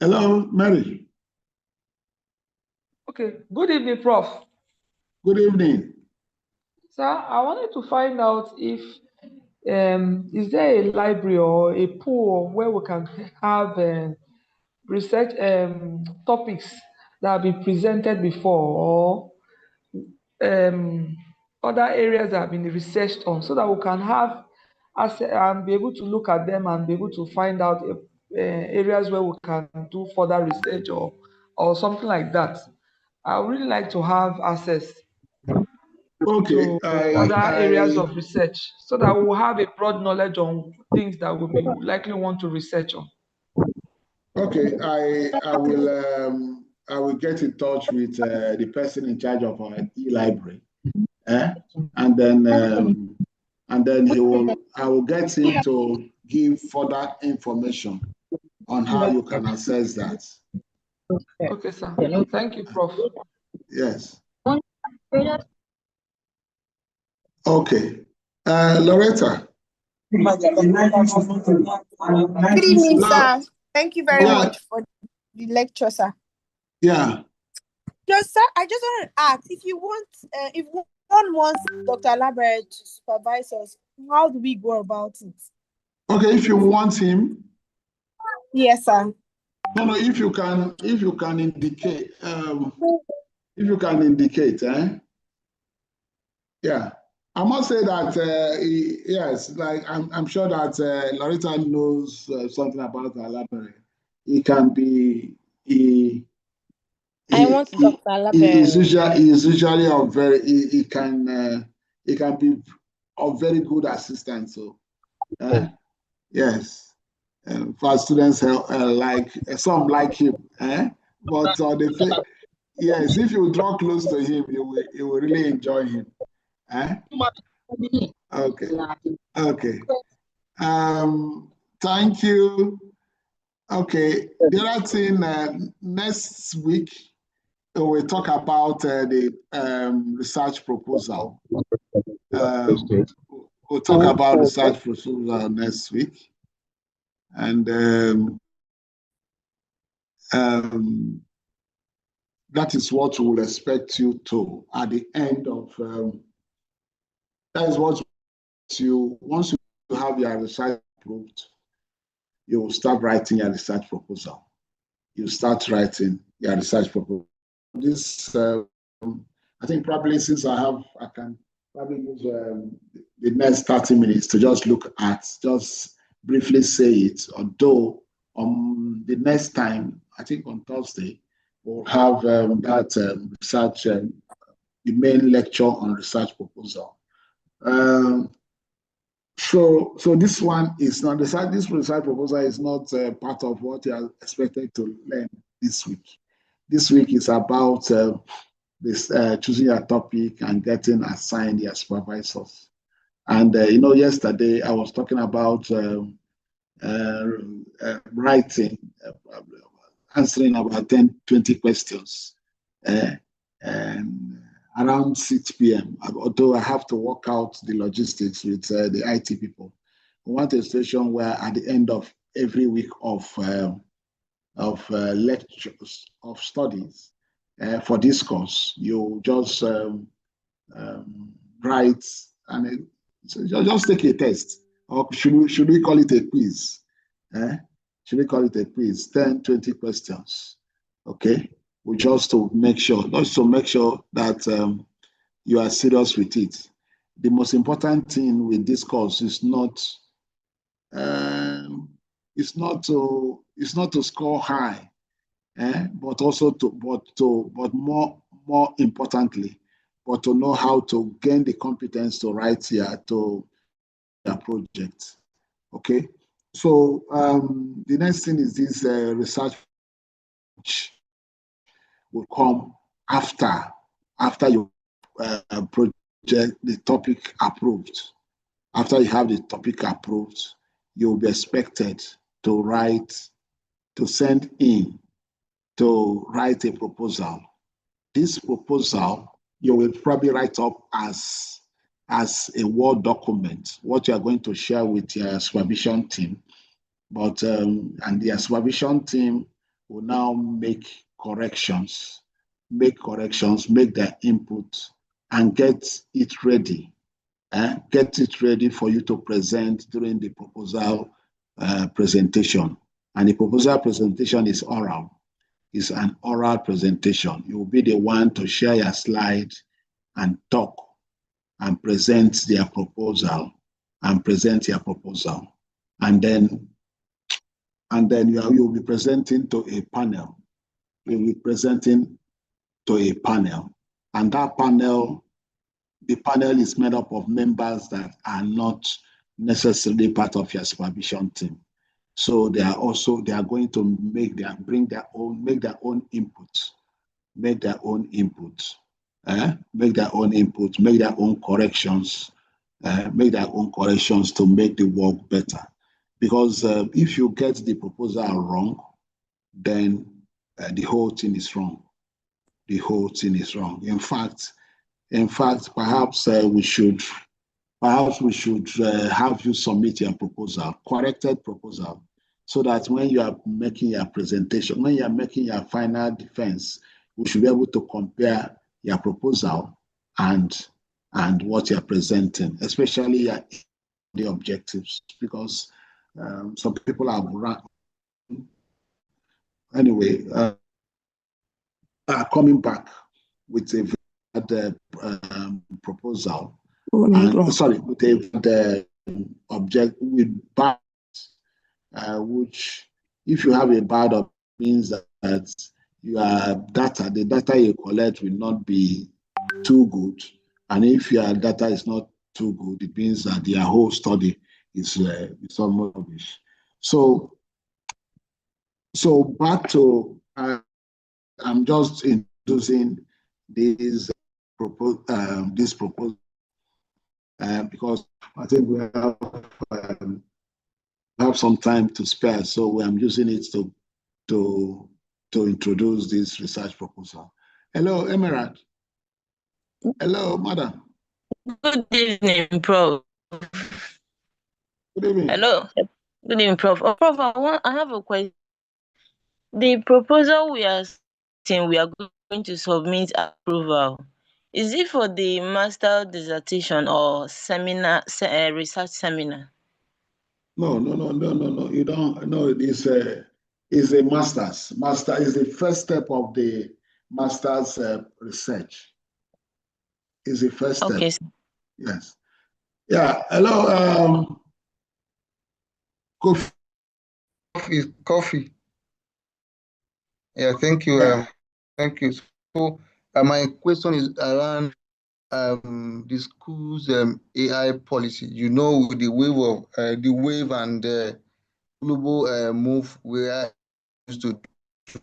Hello, Mary. Okay, good evening, Prof. Good evening. Sir, I wanted to find out if is there a library or a pool where we can have research topics that have been presented before, or other areas that have been researched on, so that we can have access and be able to look at them and be able to find out areas where we can do further research or something like that. I would really like to have access Okay, to other areas of research so that we'll have a broad knowledge on things that we may likely want to research on. okay. I will get in touch with the person in charge of our e-library, and then I will get him to give further information on how you can access that. Okay, sir. Thank you, Prof. Yes. Okay. Loretta. Good evening, sir. Thank you very much for the lecture, sir. Yeah. Just, sir, I just want to ask if one wants Dr. Alabere to supervise us, how do we go about it? Okay, if you want him. Yes, sir. No, if you can indicate, yeah. I must say that yes, like I'm sure that Loretta knows something about Alabere. He can be I want Dr. Alabere. He is usually a very he can be a very good assistant. So yes, for students like some like him, but yes, if you draw close to him, you will really enjoy him. Okay. Okay. Thank you. Okay. The other thing, next week, we'll talk about the research proposal. We'll talk about research proposal next week. And that is what we'll expect you to at the end of, that is what once you have your research approved, you will start writing your research proposal. You start writing your research proposal. This, I think probably since I can probably use the next 30 minutes to just just briefly say it, although the next time, I think on Thursday, we'll have that research, the main lecture on research proposal. So this one is not this research proposal is not part of what you are expected to learn this week. This week is about this choosing a topic and getting assigned your supervisors. And yesterday I was talking about writing, answering about 10-20 questions, and around 6 p.m. Although I have to work out the logistics with the IT people. We want a station where at the end of every week of lectures, of studies for this course, you just write and just take a test. Or should we call it a quiz? Should we call it a quiz? 10-20 questions. Okay. Just to make sure that you are serious with it. The most important thing with this course is not to score high, but also but more importantly, but to know how to gain the competence to write here to your project. Okay. So the next thing is this research will come after you project the topic approved. After you have the topic approved, you'll be expected to send in to write a proposal. This proposal you will probably write up as a Word document, what you are going to share with your supervision team. But and the supervision team will now make corrections, make their input, and get it ready. Get it ready for you to present during the proposal presentation. And the proposal presentation is oral. It's an oral presentation. You will be the one to share your slide and talk and present their proposal and then you'll be presenting to a panel. You'll be presenting to a panel. And that panel, the panel is made up of members that are not necessarily part of your supervision team. So they are going to make their own input, make their own corrections, to make the work better. Because if you get the proposal wrong, then the whole thing is wrong. The whole thing is wrong. In fact, perhaps we should have you submit your proposal, corrected proposal, so that when you are making your presentation, when you are making your final defense, we should be able to compare your proposal and what you're presenting, especially the objectives, because some people have run. Anyway, coming back with a proposal, with the object with bad, which if you have a bad object, means that the data you collect will not be too good, and if your data is not too good, it means that your whole study is almost rubbish. So back to I'm just introducing this proposal because I think we have some time to spare, so I'm using it to introduce this research proposal. Hello, Emerald. Hello, madam. Good evening, Prof. Good evening. Hello. Good evening, Prof. Prof, I have a question. The proposal we are going to submit approval, is it for the master dissertation or seminar, research seminar? No. You don't. No, it's a master's. Master is the first step of the master's research. Is the first step. Okay. Yes. Yeah. Hello. Coffee. Yeah. Thank you. Thank you. So my question is around the school's AI policy. You know, with the wave and global move, we are used to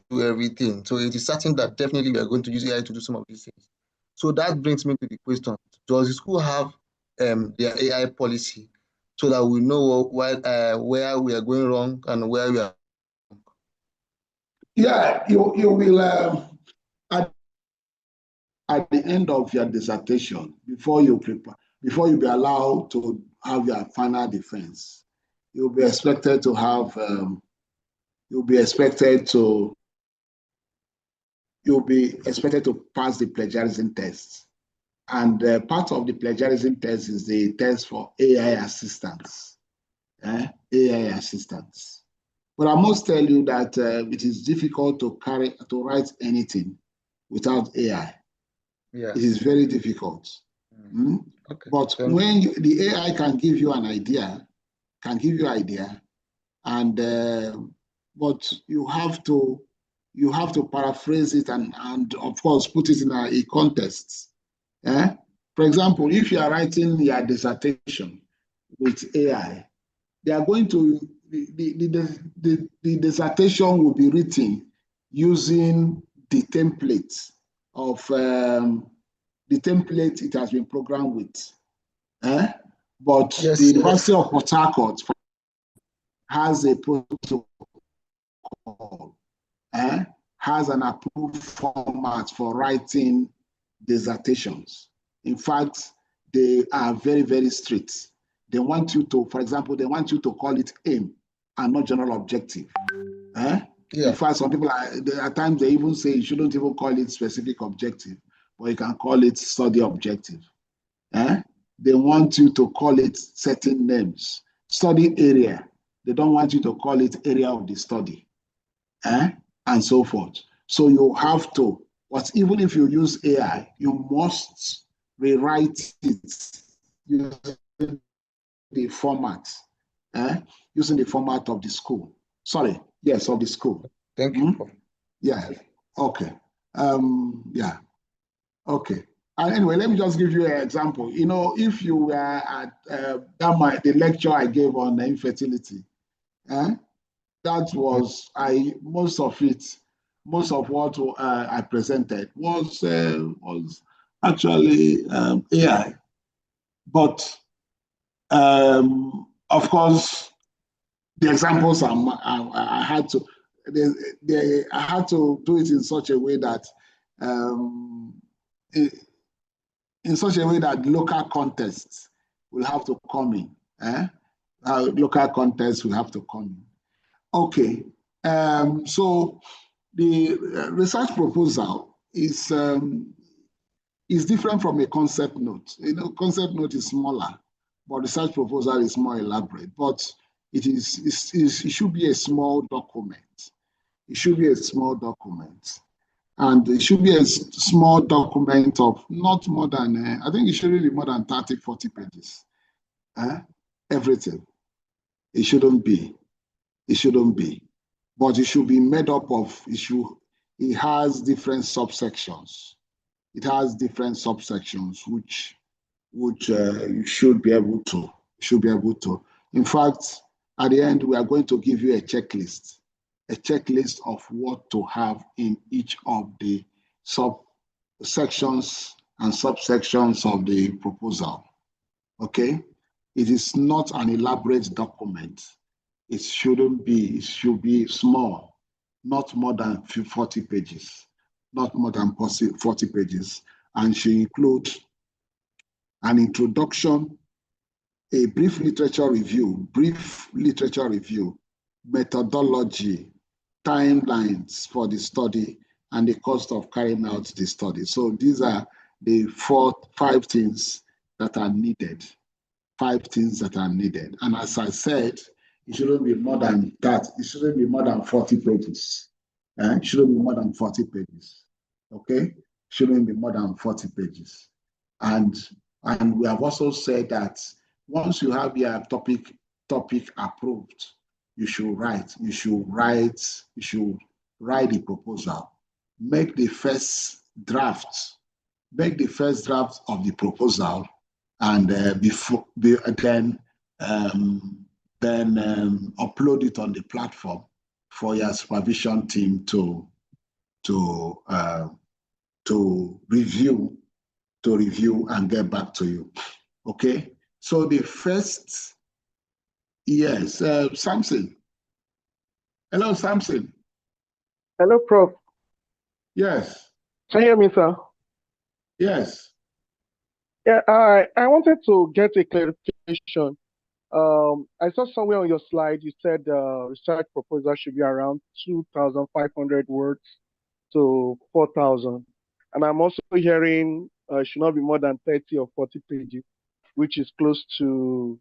do everything. So it is certain that definitely we are going to use AI to do some of these things. So that brings me to the question: does the school have their AI policy so that we know where we are going wrong and where we are? Yeah, you will at the end of your dissertation, before you be allowed to have your final defense, you'll be expected to have you'll be expected to pass the plagiarism test. And part of the plagiarism test is the test for AI assistance. AI assistance. But I must tell you that it is difficult to write anything without AI. Yeah. It is very difficult. Okay. But when the AI can give you an idea, and but you have to paraphrase it and of course put it in a context. For example, if you are writing your dissertation with AI, they are going to the dissertation will be written using the template of the template it has been programmed with. But yes, the University of Port Harcourt has a protocol, has an approved format for writing dissertations. In fact, they are very, very strict. They want you to, for example, they want you to call it aim and not general objective. In fact, some people at times they even say you shouldn't even call it specific objective, but you can call it study objective. They want you to call it certain names. Study area. They don't want you to call it area of the study, and so forth. So you have to, but even if you use AI, you must rewrite it using the format, using the format of the school. Sorry, yes, of the school. Thank you. Yeah, okay. Yeah, okay. And anyway, let me just give you an example. You know, if you were at the lecture I gave on infertility, that was most of what I presented was actually AI, but of course the examples I had to I had to do it in such a way that local contexts will have to come in. Local contexts will have to come in. Okay, so the research proposal is different from a concept note. You know, concept note is smaller, but research proposal is more elaborate. But it should be a small document. It should be a small document. And it should be a small document of not more than, I think it shouldn't be more than 30, 40 pages. Everything. It shouldn't be. It shouldn't be. But it should be made up of, it has different subsections. It has different subsections which you should be able to. In fact, at the end, we are going to give you a checklist of what to have in each of the subsections and subsections of the proposal. Okay? It is not an elaborate document. It should be small, not more than 40 pages, not more than 40 pages, and should include an introduction, a brief literature review, methodology, timelines for the study, and the cost of carrying out the study. So these are the five things that are needed. And as I said, it shouldn't be more than that. It shouldn't be more than 40 pages. It shouldn't be more than 40 pages. Okay? Shouldn't be more than 40 pages. And we have also said that once you have your topic approved, you should write the proposal. Make the first draft of the proposal, and then upload it on the platform for your supervision team to review and get back to you. Okay, so the first, yes, Samson. Hello, Samson. Hello, Prof. Yes. Can you hear me, sir? Yes. Yeah, I wanted to get a clarification. I saw somewhere on your slide you said research proposal should be around 2,500 words to 4,000, and I'm also hearing it should not be more than 30 or 40 pages, which is close to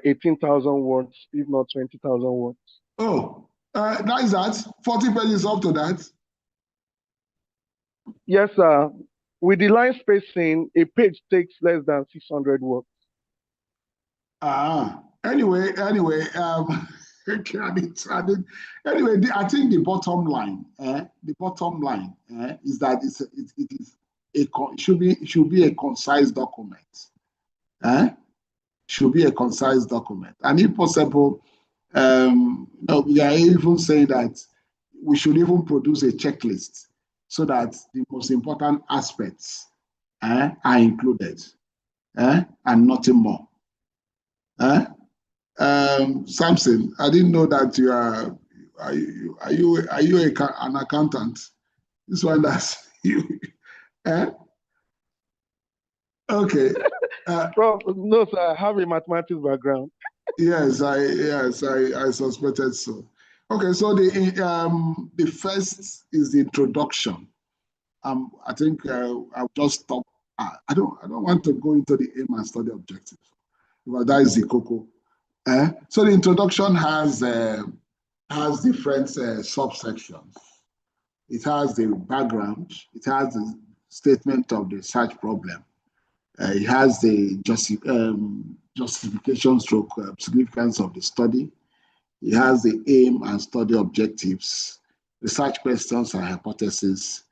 18,000 words, if not 20,000 words. Oh, that is that 40 pages up to that. Yes, sir. With the line spacing, a page takes less than 600 words. Anyway, I think the bottom line is that it should be a concise document. Should be a concise document, and if possible, we are even saying that we should even produce a checklist so that the most important aspects are included, and nothing more. Samson, I didn't know that you are you an accountant? This one, that's you. Okay. Prof, no, sir, I have a mathematics background. Yes, I suspected so. Okay, so the first is the introduction. I think I'll just stop. I don't want to go into the aim and study objectives, but that is the cocoa. So the introduction has different subsections. It has the background. It has the statement of the research problem. It has the justification stroke significance of the study. It has the aim and study objectives, research questions and hypotheses,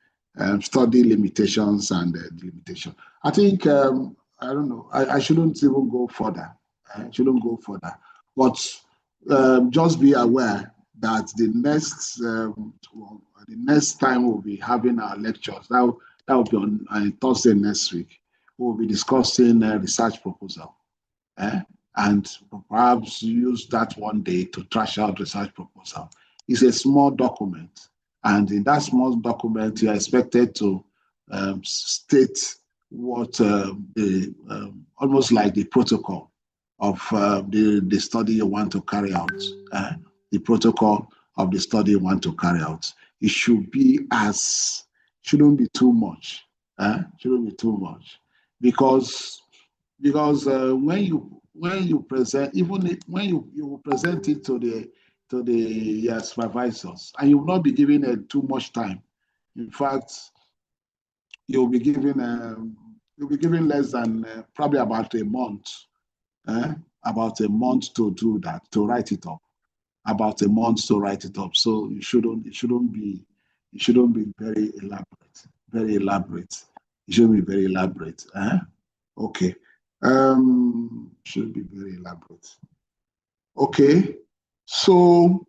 study limitations and delimitation. I think, I don't know, I shouldn't even go further. I shouldn't go further. But just be aware that the next time we'll be having our lectures, that will be on Thursday next week. We'll be discussing a research proposal. And perhaps use that one day to trash out research proposal. It's a small document, and in that small document, you are expected to state what almost like the protocol of the study you want to carry out. The protocol of the study you want to carry out. It shouldn't be too much. Shouldn't be too much, because when you present, even when you present it to the supervisors, and you will not be given too much time. In fact, you'll be given less than probably about a month. About a month to do that, to write it up. About a month to write it up. So it shouldn't be very elaborate. Very elaborate. It shouldn't be very elaborate. Okay. Should be very elaborate. Okay. So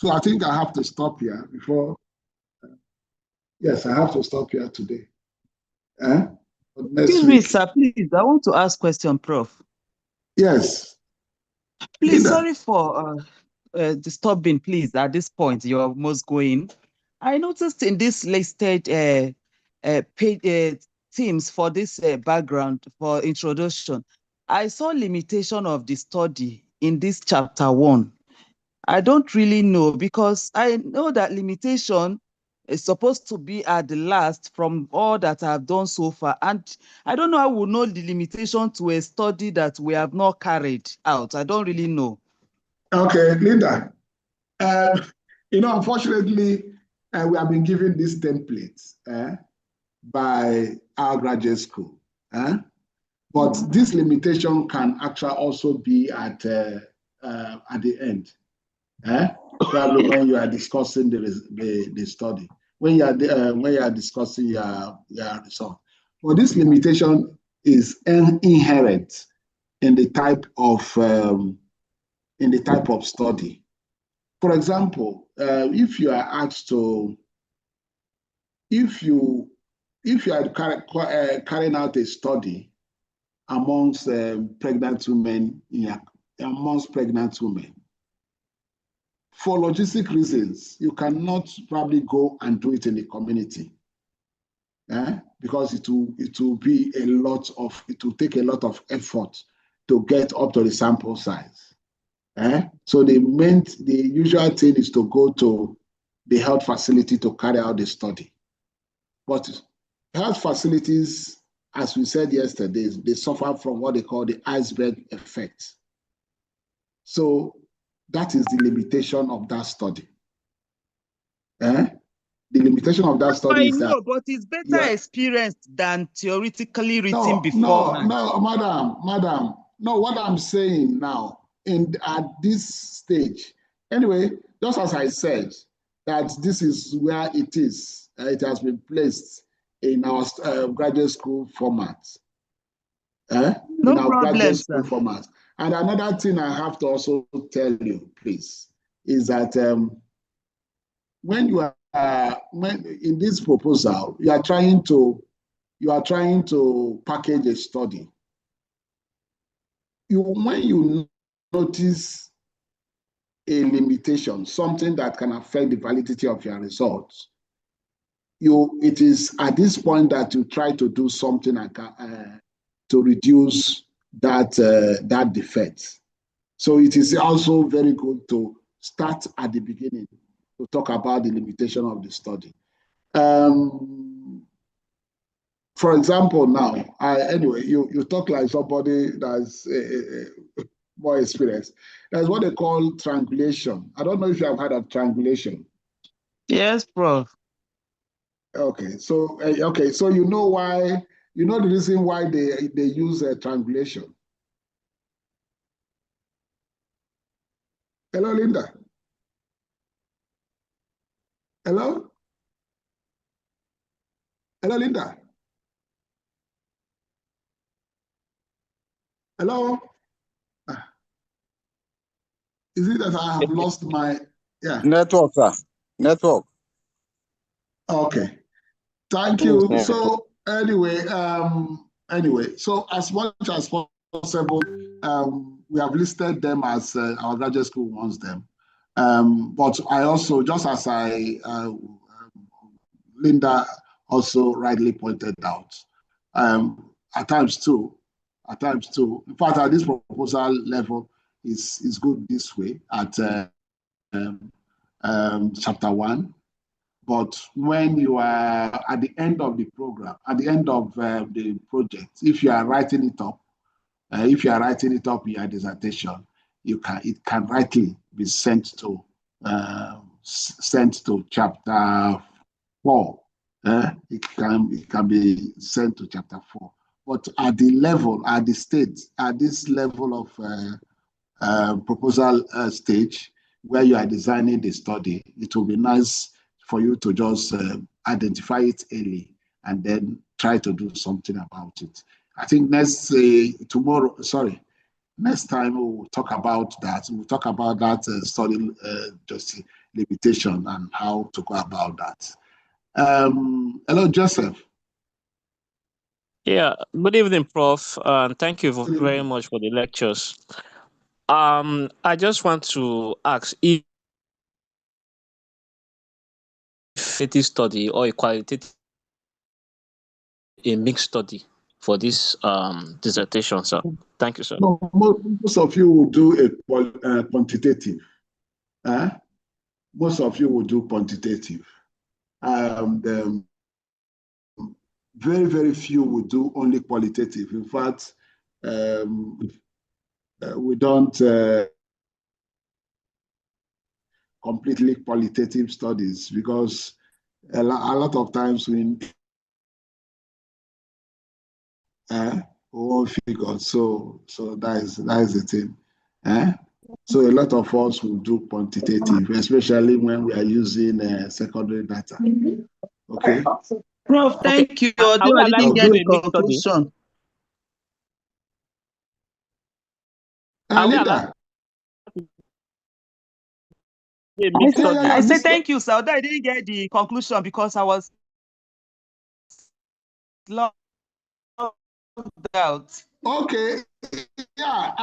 I think I have to stop here before. Yes, I have to stop here today. Excuse me, sir, please. I want to ask question, Prof. Yes. Please, sorry for disturbing, please, at this point. You're almost going. I noticed in this listed themes for this background, for introduction, I saw limitation of the study in this chapter 1. I don't really know, because I know that limitation is supposed to be at the last from all that I've done so far. And I don't know how we'll know the limitation to a study that we have not carried out. I don't really know. Okay, Linda. Unfortunately, we have been given these templates by our graduate school. But this limitation can actually also be at the end. Probably when you are discussing the study, when you are discussing your result. But this limitation is inherent in the type of study. For example, if you are asked to, if you are carrying out a study amongst pregnant women, for logistic reasons, you cannot probably go and do it in the community, because it will take a lot of effort to get up to the sample size. So the usual thing is to go to the health facility to carry out the study. But health facilities, as we said yesterday, they suffer from what they call the iceberg effect. So that is the limitation of that study. The limitation of that study is that. But it's better experienced than theoretically written before. No, madam. No, what I'm saying now, at this stage, anyway, just as I said, that this is where it is. It has been placed in our graduate school format. No problem. And another thing I have to also tell you, please, is that when you are in this proposal, you are trying to package a study. When you notice a limitation, something that can affect the validity of your results, it is at this point that you try to do something to reduce that defect. So it is also very good to start at the beginning to talk about the limitation of the study. For example, now, anyway, you talk like somebody that's more experienced. There's what they call triangulation. I don't know if you have heard of triangulation. Yes, Prof. Okay, so you know why, you know the reason why they use triangulation. Hello, Linda. Hello? Hello, Linda. Hello? Is it that I have lost my, yeah. Network, sir. Network. Okay. Thank you. So anyway, so as much as possible, we have listed them as our graduate school wants them. But I also, just as Linda also rightly pointed out, at times too, in fact, at this proposal level is good this way at chapter 1. But when you are at the end of the program, at the end of the project, if you are writing it up, in your dissertation, it can rightly be sent to chapter 4. It can be sent to chapter 4. But at the level, at this level of proposal stage, where you are designing the study, it will be nice for you to just identify it early and then try to do something about it. I think next time we'll talk about that. We'll talk about that study just limitation and how to go about that. Hello, Joseph. Yeah, good evening, Prof. Thank you very much for the lectures. I just want to ask if a study or a qualitative, a mixed study for this dissertation, sir. Thank you, sir. No, most of you will do a quantitative. Most of you will do quantitative. Very, very few will do only qualitative. In fact, we don't completely qualitative studies because a lot of times we won't figure. So that is the thing. So a lot of us will do quantitative, especially when we are using secondary data. Okay. Prof, thank you. Although I didn't get the conclusion. Linda. I said thank you, sir. Although I didn't get the conclusion because I was locked out. Okay. Yeah,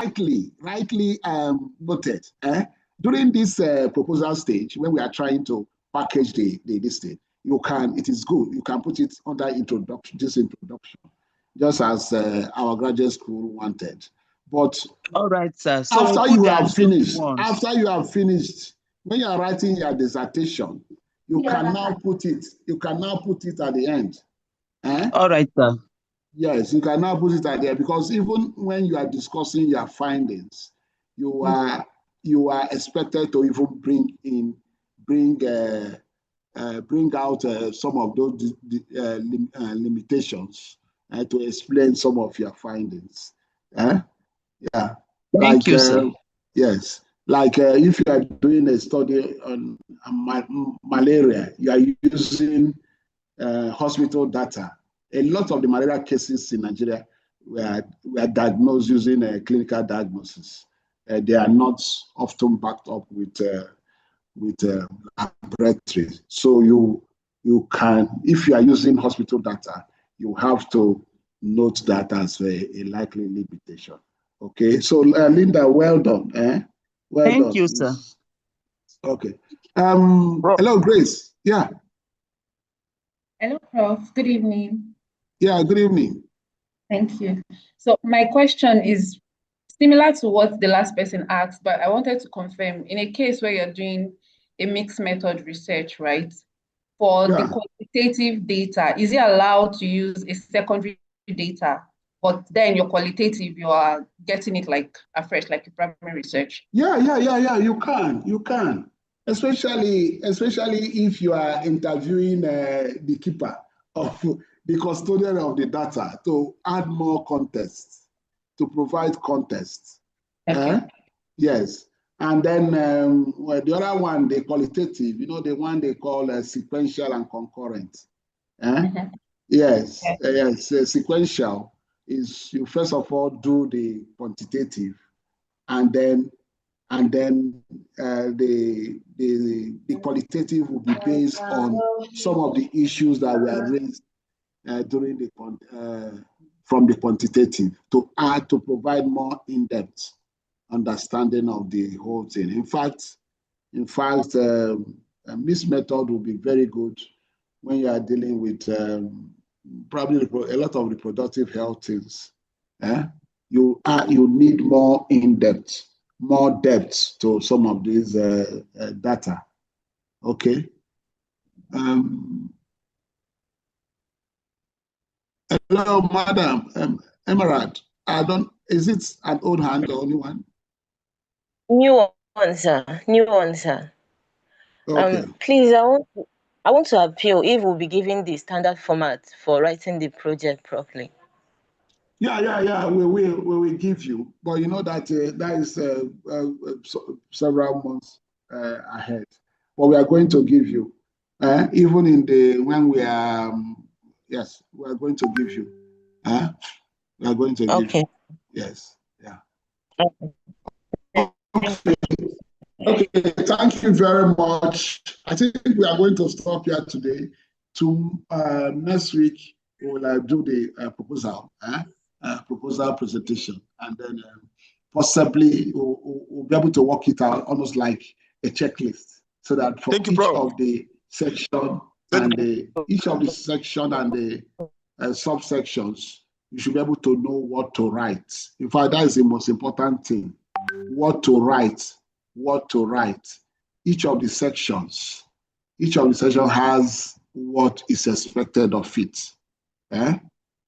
rightly noted. During this proposal stage, when we are trying to package this thing, it is good. You can put it under introduction, just as our graduate school wanted. But all right, sir. So after you have finished, when you are writing your dissertation, you can now put it at the end. All right, sir. Yes, you can now put it out there because even when you are discussing your findings, you are expected to even bring out some of those limitations to explain some of your findings. Yeah. Thank you, sir. Yes, like if you are doing a study on malaria, you are using hospital data. A lot of the malaria cases in Nigeria were diagnosed using clinical diagnosis. They are not often backed up with laboratories. So you can, if you are using hospital data, you have to note that as a likely limitation. Okay, so Linda, well done. Well Thank done. you, sir. Okay. Hello, Grace. Yeah. Hello, Prof. Good evening. Yeah, good evening. Thank you. So my question is similar to what the last person asked, but I wanted to confirm, in a case where you're doing a mixed method research, right? For the quantitative data, is it allowed to use a secondary data, but then your qualitative, you are getting it like afresh, like a primary research? Yeah, you can. Especially if you are interviewing the keeper of the custodian of the data to add more context, to provide context. Okay. Yes. And then well, the other one, the qualitative, the one they call sequential and concurrent. Yes, sequential is you first of all do the quantitative, and then the qualitative will be based on some of the issues that were raised during from the quantitative to provide more in-depth understanding of the whole thing. In fact, this method will be very good when you are dealing with probably a lot of reproductive health things. You need more in-depth, more depth to some of these data. Okay. Hello, Madam Emerald. Is it an old hand or new one? New one, sir. New one, sir. Okay. Please, I want to appeal if we'll be given the standard format for writing the project properly. Yeah. We will give you, but you know that that is several months ahead. But we are going to give you, even when we are, yes, we are going to give you. We are going to give you. Yes. Yeah. Okay. Thank you very much. I think we are going to stop here today. Next week we will do the proposal. Proposal presentation, and then possibly we'll be able to work it out almost like a checklist, so that for each of the section and the subsections, you should be able to know what to write. In fact, that is the most important thing: what to write. Each of the sections has what is expected of it.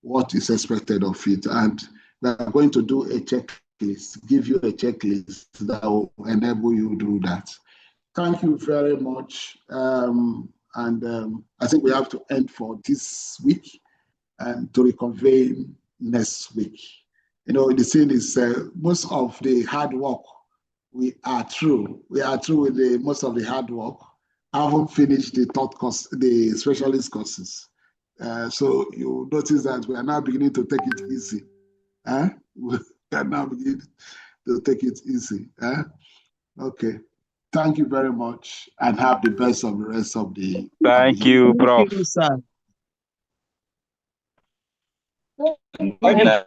What is expected of it, and we are going to do a checklist, give you a checklist that will enable you to do that. Thank you very much, and I think we have to end for this week and to reconvene next week. The thing is, most of the hard work we are through with most of the hard work. I haven't finished the third course, the specialist courses. So you notice that we are now beginning to take it easy. We are now beginning to take it easy. Okay. Thank you very much, and have the best of the rest of the. Thank you, Prof. Thank you, sir. Good night.